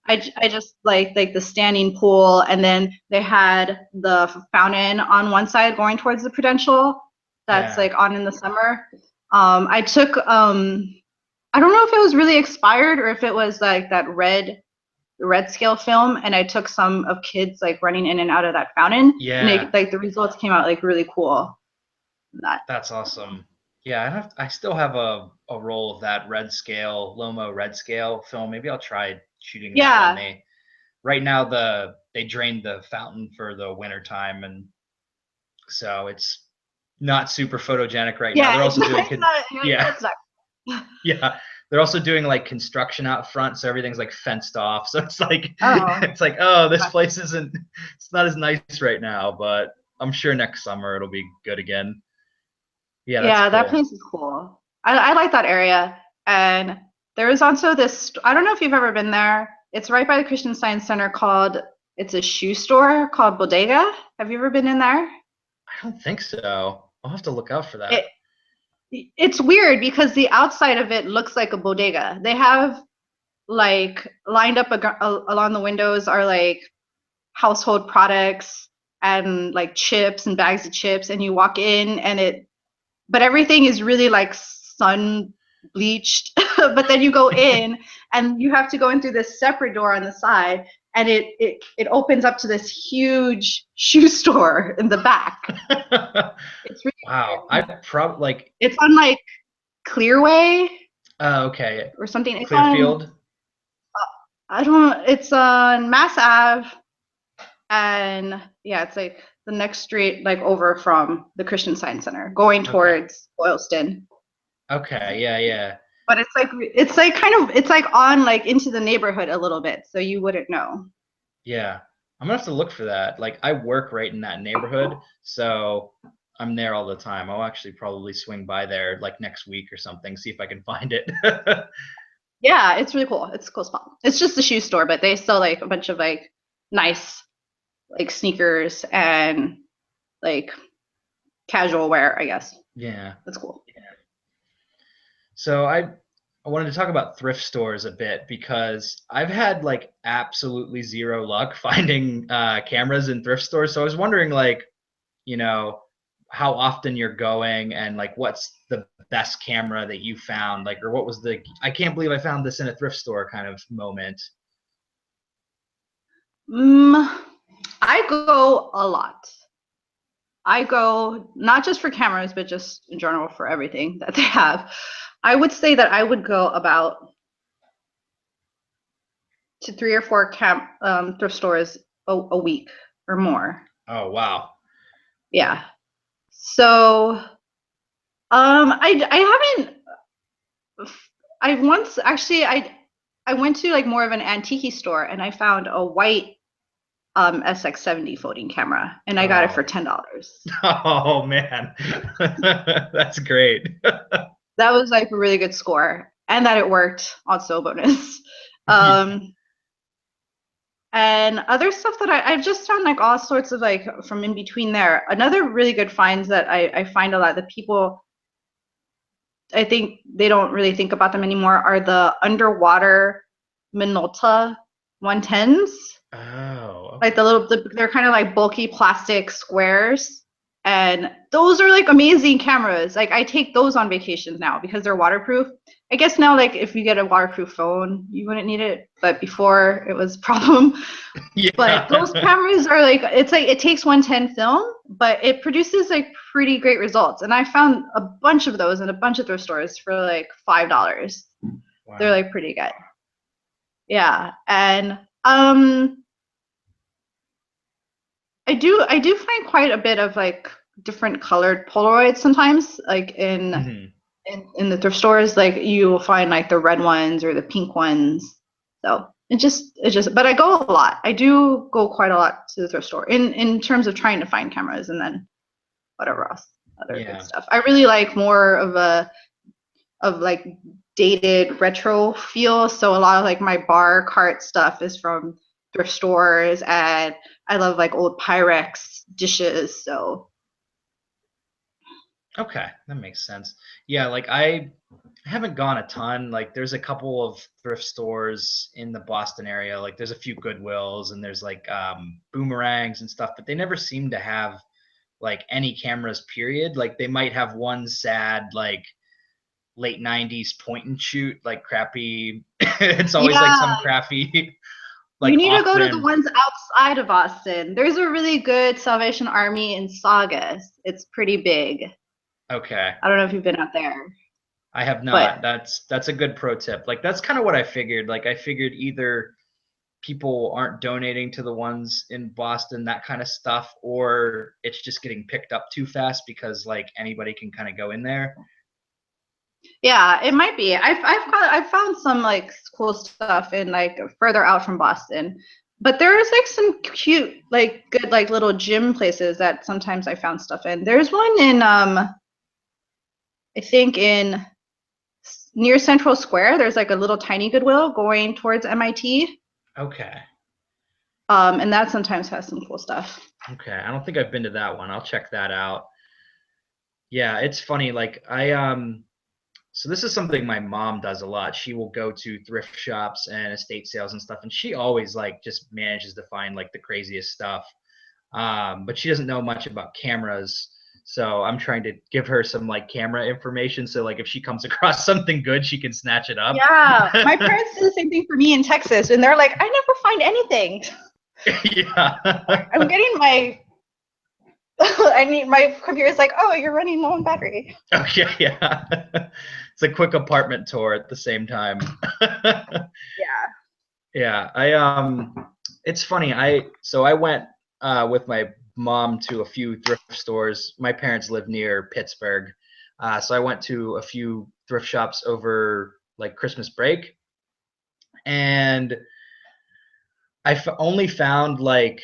I just like the standing pool, and then they had the fountain on one side going towards the Prudential that's like on in the summer. I took I don't know if it was really expired or if it was like that red scale film, and I took some of kids like running in and out of that fountain. Yeah. And it, like the results came out like really cool. That's awesome. Yeah, I still have a roll of that red scale, Lomo red scale film. Maybe I'll try shooting that when right now they drained the fountain for the winter time, and so it's not super photogenic right now. They're also doing yeah. They're also doing like construction out front, so everything's like fenced off. So it's like it's like, oh, this place it's not as nice right now, but I'm sure next summer it'll be good again. Yeah, that's cool. That place is cool. I like that area. And there is also this, I don't know if you've ever been there. It's right by the Christian Science Center it's a shoe store called Bodega. Have you ever been in there? I don't think so. I'll have to look out for that. It's weird because the outside of it looks like a bodega. They have like lined up along the windows are like household products and like chips and bags of chips, and you walk in and but everything is really like sun bleached. But then you go in and you have to go in through this separate door on the side, and it opens up to this huge shoe store in the back. It's really wow. I probably like it's on like Clearway. Oh, okay. Or something. It's Clearfield. It's on Mass Ave, and yeah, it's like the next street, like over from the Christian Science Center, going towards Boylston. Okay, yeah. But it's like kind of on like into the neighborhood a little bit, so you wouldn't know. Yeah, I'm gonna have to look for that. Like I work right in that neighborhood, so I'm there all the time. I'll actually probably swing by there like next week or something, see if I can find it. Yeah, it's really cool. It's a cool spot. It's just a shoe store, but they sell like a bunch of like nice like sneakers and like casual wear, I guess. Yeah. That's cool. Yeah. So I wanted to talk about thrift stores a bit because I've had like absolutely zero luck finding cameras in thrift stores. So I was wondering like, you know, how often you're going and like what's the best camera that you found, like, or what was the I can't believe I found this in a thrift store kind of moment. I go a lot. I go not just for cameras, but just in general for everything that they have. I would say that I would go about to 3 or 4 thrift stores a week or more. Oh wow. Yeah. So I haven't I went to like more of an antique store, and I found a white SX70 folding camera, and I got it for $10. Oh man. That's great. That was like a really good score, and that it worked, also a bonus. And other stuff that I've just found like all sorts of like from in between there. Another really good finds that I find a lot that people, I think they don't really think about them anymore, are the underwater Minolta 110s. Oh. Like they're kind of like bulky plastic squares. And those are like amazing cameras. Like I take those on vacations now because they're waterproof. I guess now, like if you get a waterproof phone, you wouldn't need it. But before it was a problem. Yeah. But those cameras are like, it's like it takes 110 film, but it produces like pretty great results. And I found a bunch of those in a bunch of thrift stores for like $5. Wow. They're like pretty good. Yeah. And I do find quite a bit of like different colored Polaroids sometimes, like in the thrift stores. Like you will find like the red ones or the pink ones. So it just. But I go a lot. I do go quite a lot to the thrift store in terms of trying to find cameras and then whatever else other good stuff. I really like more of like dated retro feel. So a lot of like my bar cart stuff is from thrift stores, and I love like old Pyrex dishes. So Okay, that makes sense. Yeah, like I haven't gone a ton. Like there's a couple of thrift stores in the Boston area. Like there's a few Goodwills and there's like boomerangs and stuff, but they never seem to have like any cameras period. Like they might have one sad like late 90s point and shoot like crappy it's always like yeah, some crappy like you need to go to the off-brand. ones outside of Boston. There's a really good Salvation Army in Saugus. It's pretty big. Okay. I don't know if you've been out there, I have but not. That's a good pro tip. Like that's kind of what I figured. Like I figured either people aren't donating to the ones in Boston, that kind of stuff, or it's just getting picked up too fast because like anybody can kind of go in there. yeah, it might be. I've found some like cool stuff in like further out from Boston, but there's like some cute like good like little gym places that sometimes I found stuff in. There's one in I think in near Central Square. There's like a little tiny Goodwill going towards MIT, Okay. and that sometimes has some cool stuff. Okay. I don't think I've been to that one. I'll check that out. Yeah, it's funny. Like I so this is something my mom does a lot. She will go to thrift shops and estate sales and stuff, and she always like just manages to find like the craziest stuff. But she doesn't know much about cameras. So I'm trying to give her some like camera information. So like if she comes across something good, she can snatch it up. Yeah, my parents do the same thing for me in Texas, and they're like, I never find anything. Yeah. I'm getting my I need my computer's like, oh, you're running low on battery. Okay, yeah. It's a quick apartment tour at the same time. Yeah. Yeah, it's funny. I went with my mom to a few thrift stores. My parents live near Pittsburgh. So I went to a few thrift shops over like Christmas break, and only found like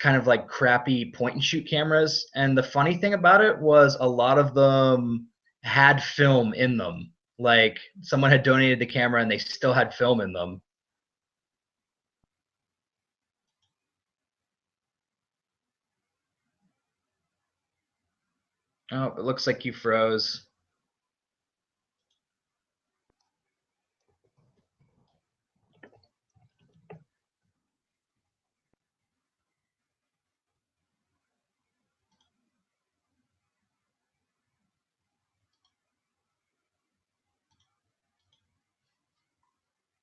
kind of like crappy point and shoot cameras. And the funny thing about it was a lot of them had film in them. Like someone had donated the camera and they still had film in them. Oh, it looks like you froze.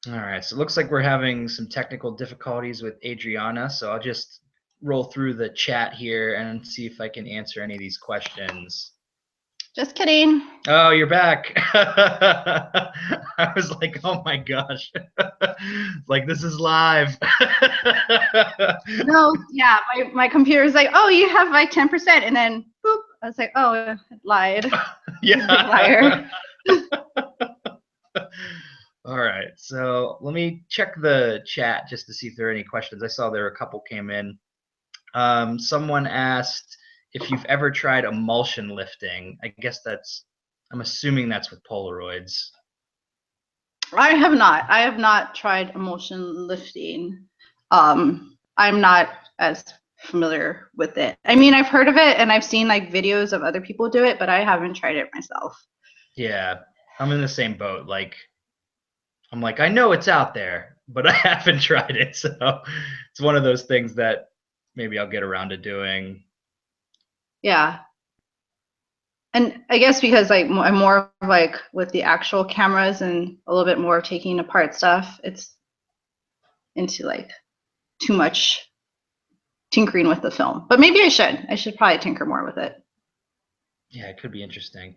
All right, so it looks like we're having some technical difficulties with Adriana, so I'll just roll through the chat here and see if I can answer any of these questions. Just kidding. Oh, you're back. I was like, oh my gosh. Like this is live. No, yeah, my computer's like, oh, you have like 10%, and then boop. I was like, oh, it lied. Yeah. Liar. All right, so let me check the chat just to see if there are any questions. I saw there a couple came in. Someone asked if you've ever tried emulsion lifting. I guess I'm assuming that's with Polaroids. I have not. I have not tried emulsion lifting. I'm not as familiar with it. I mean, I've heard of it and I've seen like videos of other people do it, but I haven't tried it myself. Yeah, I'm in the same boat. Like, I'm like, I know it's out there, but I haven't tried it. So it's one of those things that maybe I'll get around to doing. Yeah. And I guess because like I'm more of like with the actual cameras and a little bit more of taking apart stuff, it's into like too much tinkering with the film. But maybe I should. I should probably tinker more with it. Yeah, it could be interesting.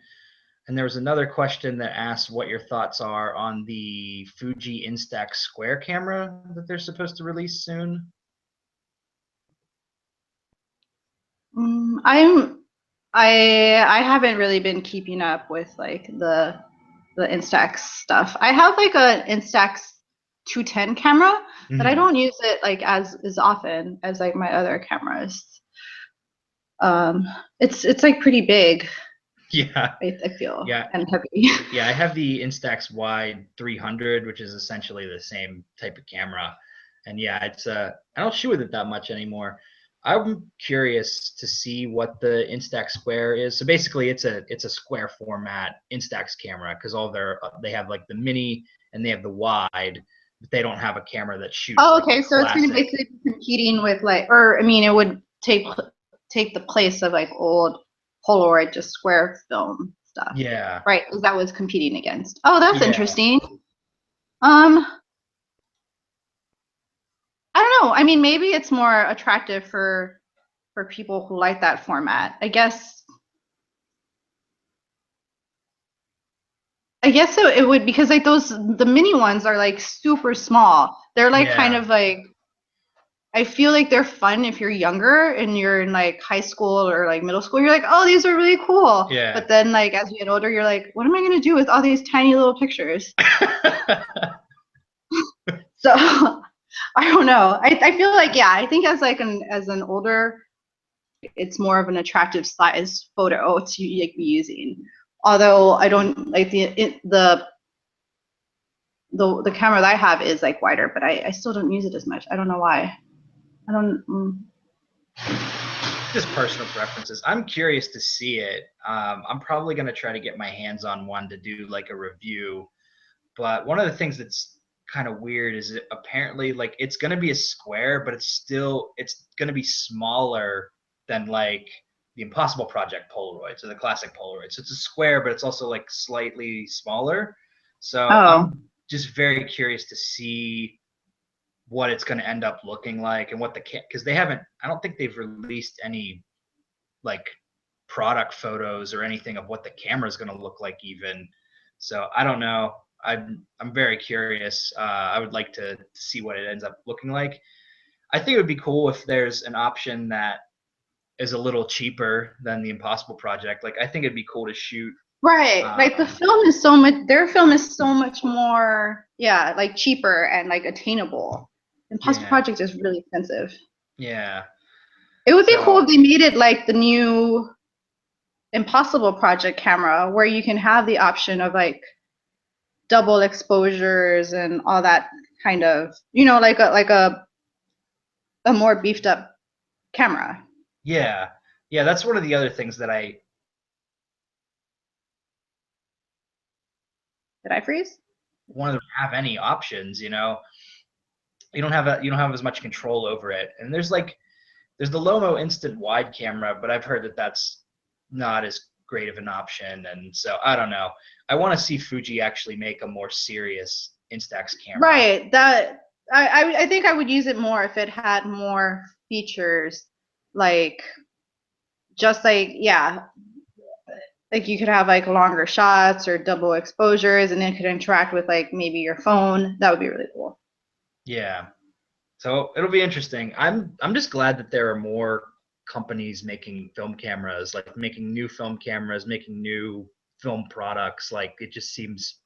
And there was another question that asked what your thoughts are on the Fuji Instax Square camera that they're supposed to release soon. I haven't really been keeping up with like the Instax stuff. I have like a Instax 210 camera, but I don't use it like as often as like my other cameras. It's like pretty big. Yeah. I feel. Yeah. And heavy. Yeah, I have the Instax Wide 300, which is essentially the same type of camera. And yeah, it's I don't shoot with it that much anymore. I'm curious to see what the Instax Square is. So basically, it's a square format Instax camera because they have like the mini and they have the wide, but they don't have a camera that shoots. Oh, like okay. So it's going to basically be competing with like, or I mean, it would take the place of like old Polaroid, just square film stuff. Yeah. Right. Is that what it's competing against? Oh, that's interesting. I don't know. I mean, maybe it's more attractive for people who like that format. I guess so. It would, because like the mini ones are like super small. They're like kind of like, I feel like they're fun if you're younger and you're in like high school or like middle school. You're like, oh, these are really cool. Yeah. But then like as you get older, you're like, what am I gonna do with all these tiny little pictures? So I don't know. I feel like, yeah, I think as like as an older, it's more of an attractive size photo to like be using. Although I don't like the camera that I have is like wider, but I still don't use it as much. I don't know why. I don't. Just personal preferences. I'm curious to see it. I'm probably going to try to get my hands on one to do like a review. But one of the things that's kind of weird is that apparently like it's going to be a square, but it's going to be smaller than like the Impossible Project Polaroids or the classic Polaroids. So it's a square, but it's also like slightly smaller. So I'm just very curious to see what it's going to end up looking like and what because I don't think they've released any like product photos or anything of what the camera is going to look like even. So I don't know. I'm very curious. I would like to see what it ends up looking like. I think it would be cool if there's an option that is a little cheaper than the Impossible Project. Like I think it'd be cool to shoot. Right. Like the film is so much. Their film is so much more. Yeah, like cheaper and like attainable. Impossible Project is really expensive. Yeah. It would be cool if they made it like the new Impossible Project camera, where you can have the option of like double exposures and all that kind of, like a more beefed up camera. Yeah. Yeah, that's one of the other things that Did I freeze? Want to have any options, you don't have as much control over it. And there's the Lomo Instant Wide camera, but I've heard that that's not as great of an option. And so I don't know. I want to see Fuji actually make a more serious Instax camera. Right. That I think I would use it more if it had more features, like just like, yeah, like you could have like longer shots or double exposures, and it could interact with like maybe your phone. That would be really cool. Yeah. So it'll be interesting. I'm just glad that there are more companies making film cameras, like making new film cameras, making new film products. Like it just seems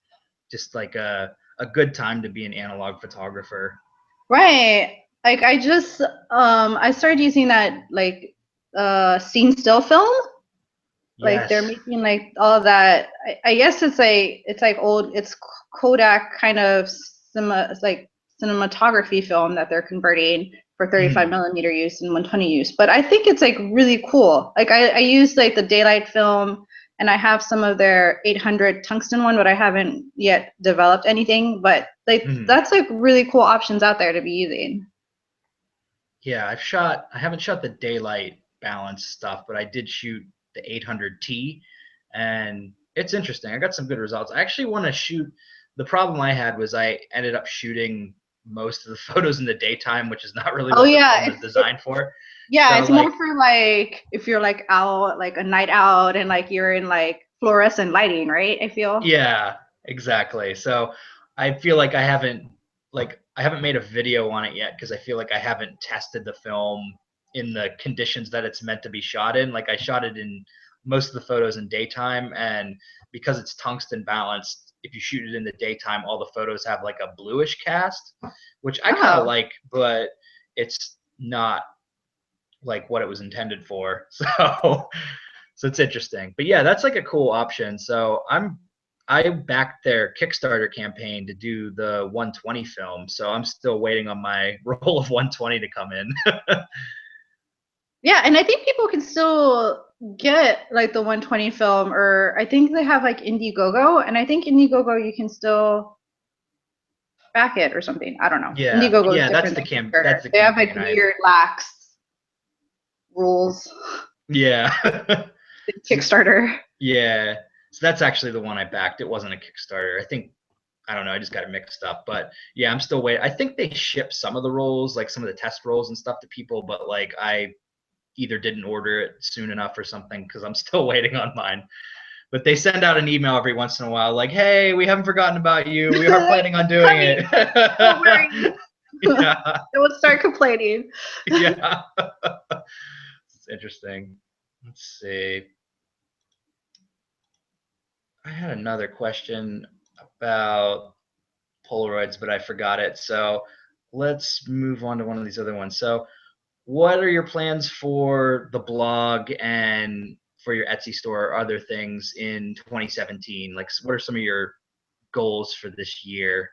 just like a good time to be an analog photographer. Right. Like I started using that like scene still film. Like they're making like all of that. I guess it's like old. It's Kodak kind of like cinematography film that they're converting for 35 millimeter use and 120 use. But I think it's like really cool. Like I use like the daylight film, and I have some of their 800 tungsten one, but I haven't yet developed anything. But like that's like really cool options out there to be using. Yeah, I haven't shot the daylight balance stuff, but I did shoot the 800T, and it's interesting. I got some good results. I actually want to shoot. The problem I had was I ended up shooting most of the photos in the daytime, which is not really what the film is designed for. Yeah, so, it's like, more for like if you're like out, like a night out, and like you're in like fluorescent lighting, right? I feel. Yeah, exactly. So I feel like I haven't made a video on it yet because I feel like I haven't tested the film in the conditions that it's meant to be shot in. Like I shot it in most of the photos in daytime, and because it's tungsten balanced, if you shoot it in the daytime, all the photos have like a bluish cast, which I kind of like, but it's not like what it was intended for. So it's interesting. But yeah, that's like a cool option. So I backed their Kickstarter campaign to do the 120 film. So I'm still waiting on my roll of 120 to come in. Yeah, and I think people can still get like the 120 film, or I think they have like Indiegogo, and I think Indiegogo you can still back it or something. I don't know. Yeah, Indiegogo is yeah, different than Kickstarter. that's the They have like campaign weird lax rules yeah. in Kickstarter. Yeah. So that's actually the one I backed. It wasn't a Kickstarter. I think I don't know. I just got it mixed up. But yeah, I'm still waiting. I think they ship some of the rolls, like some of the test rolls and stuff to people, but like I either didn't order it soon enough or something because I'm still waiting on mine. But they send out an email every once in a while, like, "Hey, we haven't forgotten about you. We are planning on doing it." Don't worry. Yeah. Don't start complaining. Yeah. It's interesting. Let's see. I had another question about Polaroids, but I forgot it. So let's move on to one of these other ones. So, what are your plans for the blog and for your Etsy store or other things in 2017? Like, what are some of your goals for this year?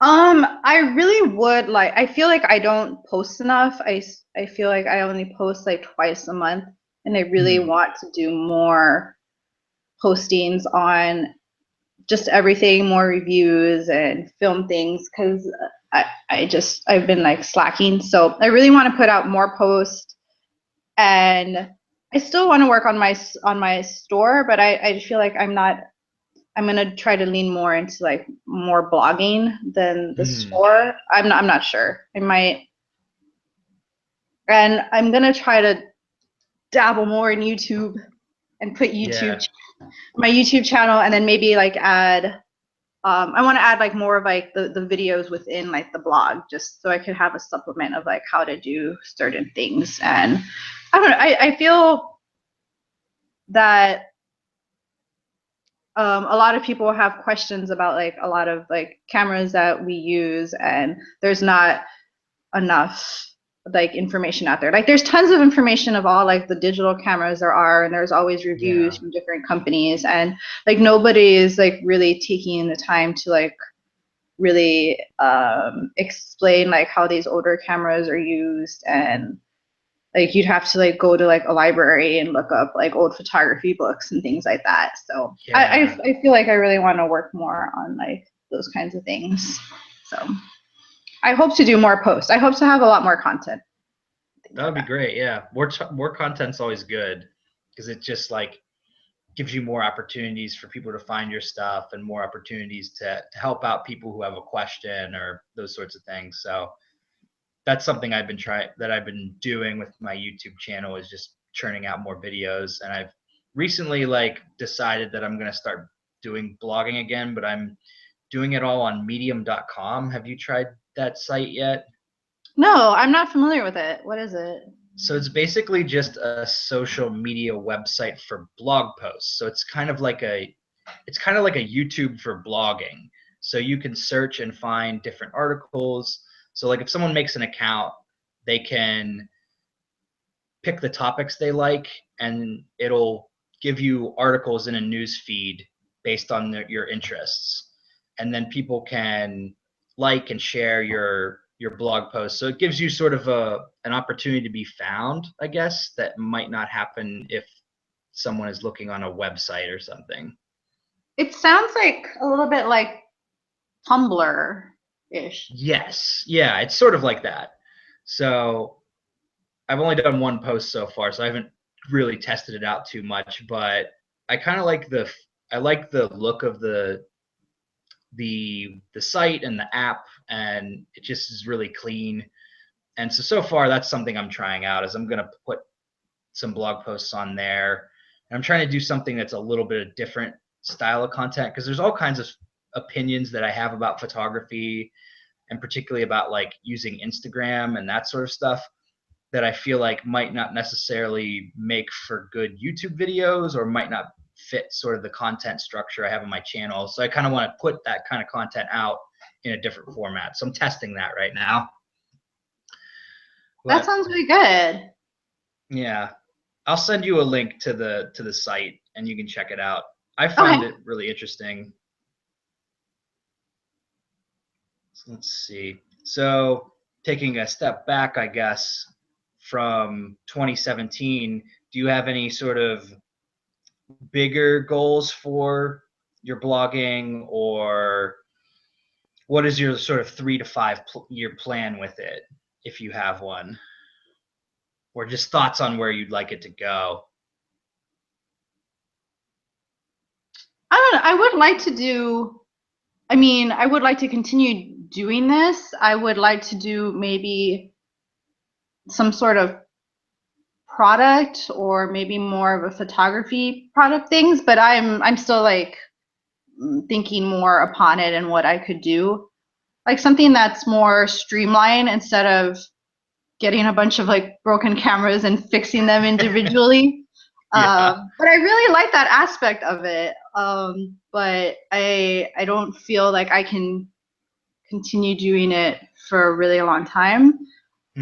I really would like, I feel like I don't post enough. I feel like I only post like twice a month, and I really want to do more postings on just everything, more reviews and film things, because I've been like slacking. So I really want to put out more posts, and I still want to work on my store, but I feel like I'm gonna try to lean more into like more blogging than the store. I'm not sure. I might, and I'm gonna try to dabble more in YouTube and put my YouTube channel, and then maybe like add. I want to add like more of like the videos within like the blog, just so I could have a supplement of like how to do certain things. And I don't know. I feel that a lot of people have questions about like a lot of like cameras that we use, and there's not enough like information out there. Like there's tons of information of all like the digital cameras there are, and there's always reviews from different companies, and like nobody is like really taking the time to like really explain like how these older cameras are used. And like you'd have to like go to like a library and look up like old photography books and things like that. So I feel like I really want to work more on like those kinds of things. So I hope to do more posts. I hope to have a lot more content. That would be great. Yeah, more content's always good because it just like gives you more opportunities for people to find your stuff and more opportunities to help out people who have a question or those sorts of things. So that's something I've been doing with my YouTube channel, is just churning out more videos. And I've recently like decided that I'm going to start doing blogging again, but I'm doing it all on medium.com. Have you tried that site yet? No, I'm not familiar with it. What is it? So it's basically just a social media website for blog posts. So it's kind of like a YouTube for blogging. So you can search and find different articles. So like if someone makes an account, they can pick the topics they like, and it'll give you articles in a news feed based on your interests. And then people can like and share your blog post. So it gives you sort of an opportunity to be found, I guess, that might not happen if someone is looking on a website or something. It sounds like a little bit like Tumblr-ish. Yes. Yeah, it's sort of like that. So I've only done one post so far, so I haven't really tested it out too much, but I kind of like the look of the site and the app, and it just is really clean. And so far that's something I'm trying out, is I'm going to put some blog posts on there. And I'm trying to do something that's a little bit of different style of content, because there's all kinds of opinions that I have about photography, and particularly about like using Instagram and that sort of stuff. that I feel like might not necessarily make for good YouTube videos or might not fit sort of the content structure I have on my channel. So I kind of want to put that kind of content out in a different format. So I'm testing that right now. That But sounds really good. yeah, I'll send you a link to the site and you can check it out. I found Okay. it really interesting. So let's see. So taking a step back, I guess, from 2017, do you have any sort of bigger goals for your blogging, or what is your sort of 3 to 5 year plan with it, if you have one, or just thoughts on where you'd like it to go? I don't know. I would like to do, I mean, I would like to continue doing this. I would like to do maybe some sort of product or maybe more of a photography product things, but I'm still like thinking more upon it and what I could do. Like something that's more streamlined instead of getting a bunch of like broken cameras and fixing them individually. Yeah. But I really like that aspect of it. But I don't feel like I can continue doing it for a really long time.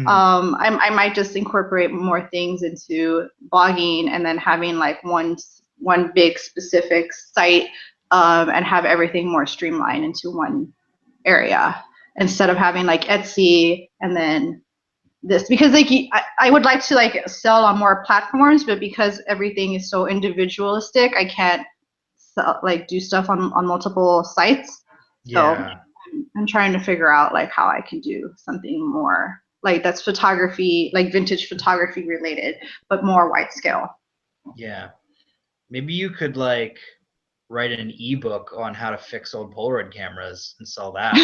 I might just incorporate more things into blogging and then having like one big specific site, and have everything more streamlined into one area instead of having like Etsy and then this, because like I would like to like sell on more platforms, but because everything is so individualistic, I can't sell, like do stuff on multiple sites. So Yeah. I'm trying to figure out like how I can do something more like that's photography, like vintage photography related, but more wide scale. Yeah. Maybe you could like write an ebook on how to fix old Polaroid cameras and sell that.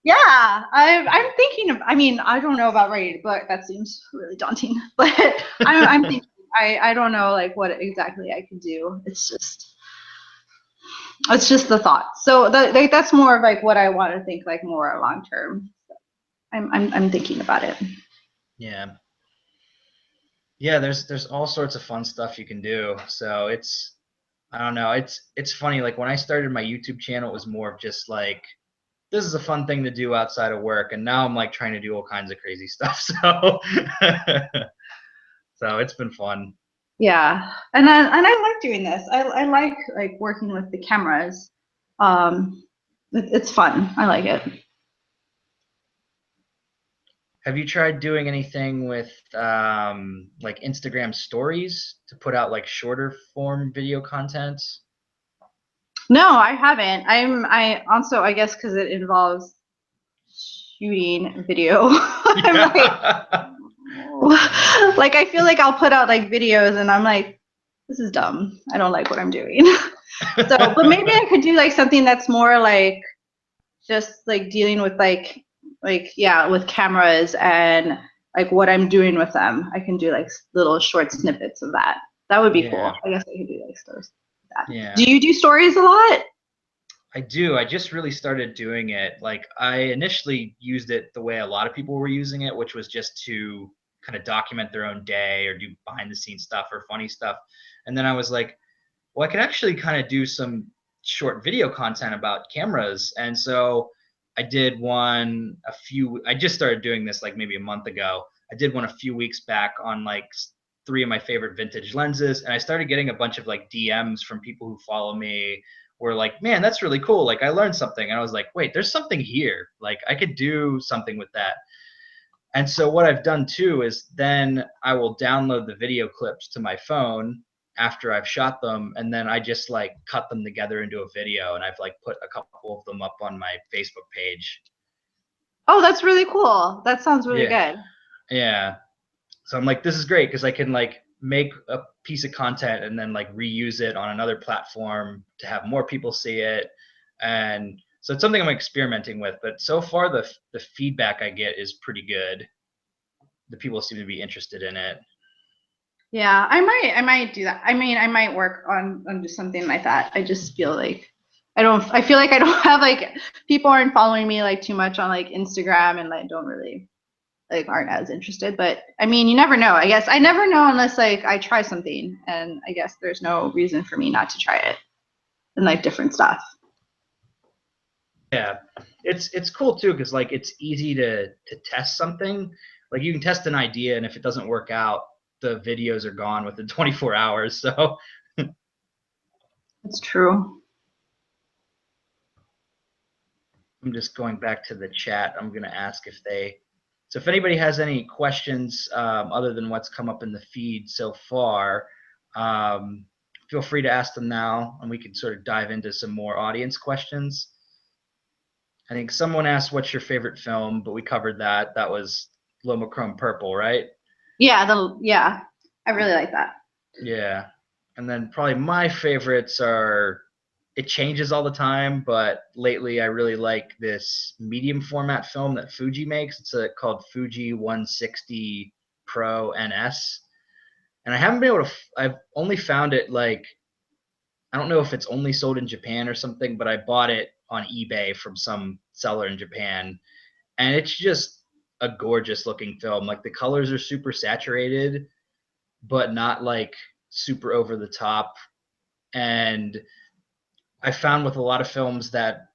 Yeah, I'm thinking of. I mean, I don't know about writing a book. That seems really daunting. But I'm thinking. I don't know like what exactly I could do. It's just the thought. So that's more of like what I want to think like more long term. I'm thinking about it. Yeah. Yeah, there's all sorts of fun stuff you can do. So it's, I don't know, it's funny, like when I started my YouTube channel, it was more of just like, this is a fun thing to do outside of work, and now I'm like trying to do all kinds of crazy stuff. So so it's been fun. Yeah, and I like doing this. I like working with the cameras. It's fun. I like it. Have you tried doing anything with like Instagram stories to put out like shorter form video content? No, I haven't. I also, I guess because it involves shooting video. I'm Yeah. like I feel like I'll put out like videos and I'm like, this is dumb. I don't like what I'm doing. So, but maybe I could do like something that's more like just like dealing with like yeah, with cameras and like what I'm doing with them. I can do like little short snippets of that. That would be cool. Yeah. I guess I could do like stories. Yeah. Do you do stories a lot? I do. I just really started doing it. Like I initially used it the way a lot of people were using it, which was just to kind of document their own day or do behind the scenes stuff or funny stuff. And then I was like, well, I could actually kind of do some short video content about cameras. And so I did one I just started doing this like maybe a month ago. I did one a few weeks back on like 3 of my favorite vintage lenses. And I started getting a bunch of like DMs from people who follow me, were like, man, that's really cool. Like I learned something. And I was like, wait, there's something here. Like I could do something with that. And so what I've done too is then I will download the video clips to my phone after I've shot them, and then I just like cut them together into a video, and I've like put a couple of them up on my Facebook page. Oh, that's really cool. That sounds really Yeah. good. Yeah. So I'm like, this is great because I can like make a piece of content and then like reuse it on another platform to have more people see it. And so it's something I'm experimenting with, but so far the feedback I get is pretty good. The people seem to be interested in it. Yeah, I might do that. I mean, I might work on just something like that. I just feel like I feel like I don't have like people aren't following me like too much on like Instagram and like don't really like aren't as interested. But I mean, you never know. I guess I never know unless like I try something, and I guess there's no reason for me not to try it and like different stuff. Yeah, it's cool too because like it's easy to test something. Like you can test an idea, and if it doesn't work out, the videos are gone within 24 hours. So It's true. I'm just going back to the chat. I'm gonna ask if they. So if anybody has any questions other than what's come up in the feed so far, feel free to ask them now, and we can sort of dive into some more audience questions. I think someone asked, "What's your favorite film?" But we covered that. That was Lomochrome Purple, right? Yeah, I really like that. Yeah. And then probably my favorites are, it changes all the time, but lately I really like this medium format film that Fuji makes. It's called Fuji 160 Pro NS. And I haven't been able to, I've only found it like, I don't know if it's only sold in Japan or something, but I bought it on eBay from some seller in Japan. And it's just a gorgeous looking film. Like the colors are super saturated, but not like super over the top. And I found with a lot of films that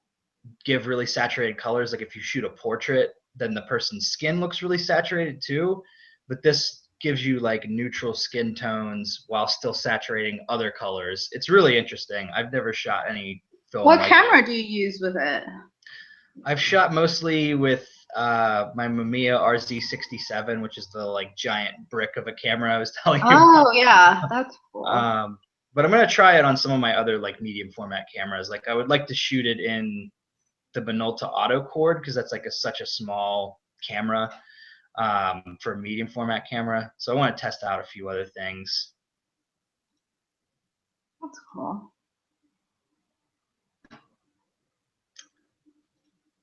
give really saturated colors, like if you shoot a portrait, then the person's skin looks really saturated too. But this gives you like neutral skin tones while still saturating other colors. It's really interesting. I've never shot any film What like camera it. do you use with it? I've shot mostly with my Mamiya RZ67, which is the like giant brick of a camera I was telling you about. Oh yeah, that's cool. But I'm gonna try it on some of my other like medium format cameras. Like I would like to shoot it in the Minolta Auto Cord because that's like such a small camera for a medium format camera. So I want to test out a few other things. That's cool.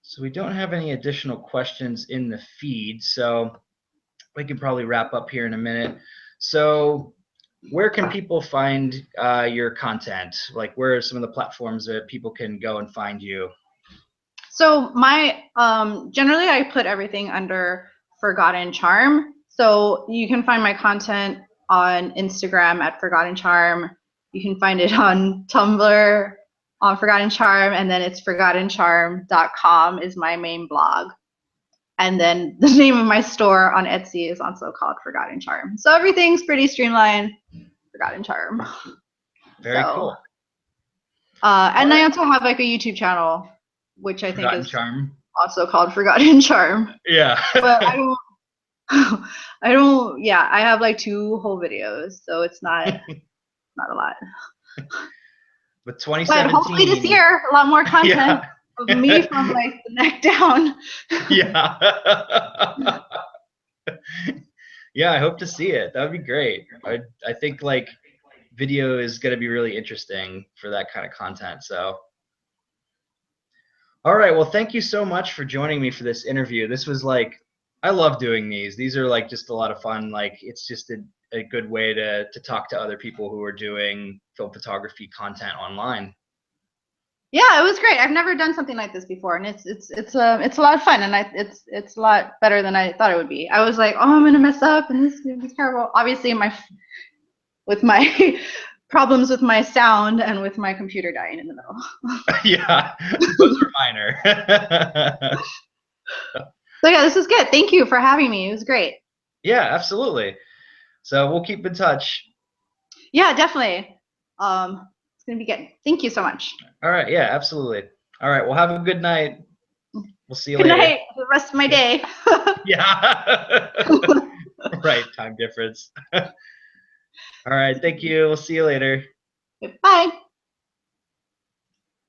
So we don't have any additional questions in the feed, so we can probably wrap up here in a minute. So where can people find your content? Like where are some of the platforms that people can go and find you? So my generally I put everything under Forgotten Charm. So you can find my content on Instagram at Forgotten Charm. You can find it on Tumblr on Forgotten Charm, and then it's forgottencharm.com is my main blog. And then the name of my store on Etsy is also called Forgotten Charm. So everything's pretty streamlined. Forgotten Charm. Very cool. And I also have like a YouTube channel, which I think is Charm. also called Forgotten Charm. Yeah. But I don't. Yeah, I have like 2 whole videos, so it's not a lot. But 2017. But hopefully this year, a lot more content of me from like the neck down. Yeah. Yeah, I hope to see it. That would be great. I think like video is going to be really interesting for that kind of content. So, all right. Well, thank you so much for joining me for this interview. This was like, I love doing these. These are like just a lot of fun. Like it's just a good way to talk to other people who are doing film photography content online. Yeah, it was great. I've never done something like this before, and it's a lot of fun, and it's a lot better than I thought it would be. I was like, oh, I'm gonna mess up, and this is gonna be terrible. Obviously, with my problems with my sound and with my computer dying in the middle. Yeah, those are minor. So yeah, this is good. Thank you for having me. It was great. Yeah, absolutely. So we'll keep in touch. Yeah, definitely. It's gonna be good. Thank you so much. All right. Yeah, absolutely. All right. Well, have a good night. We'll see you later. Good night. The rest of my day. Yeah. Right. Time difference. All right. Thank you. We'll see you later. Bye.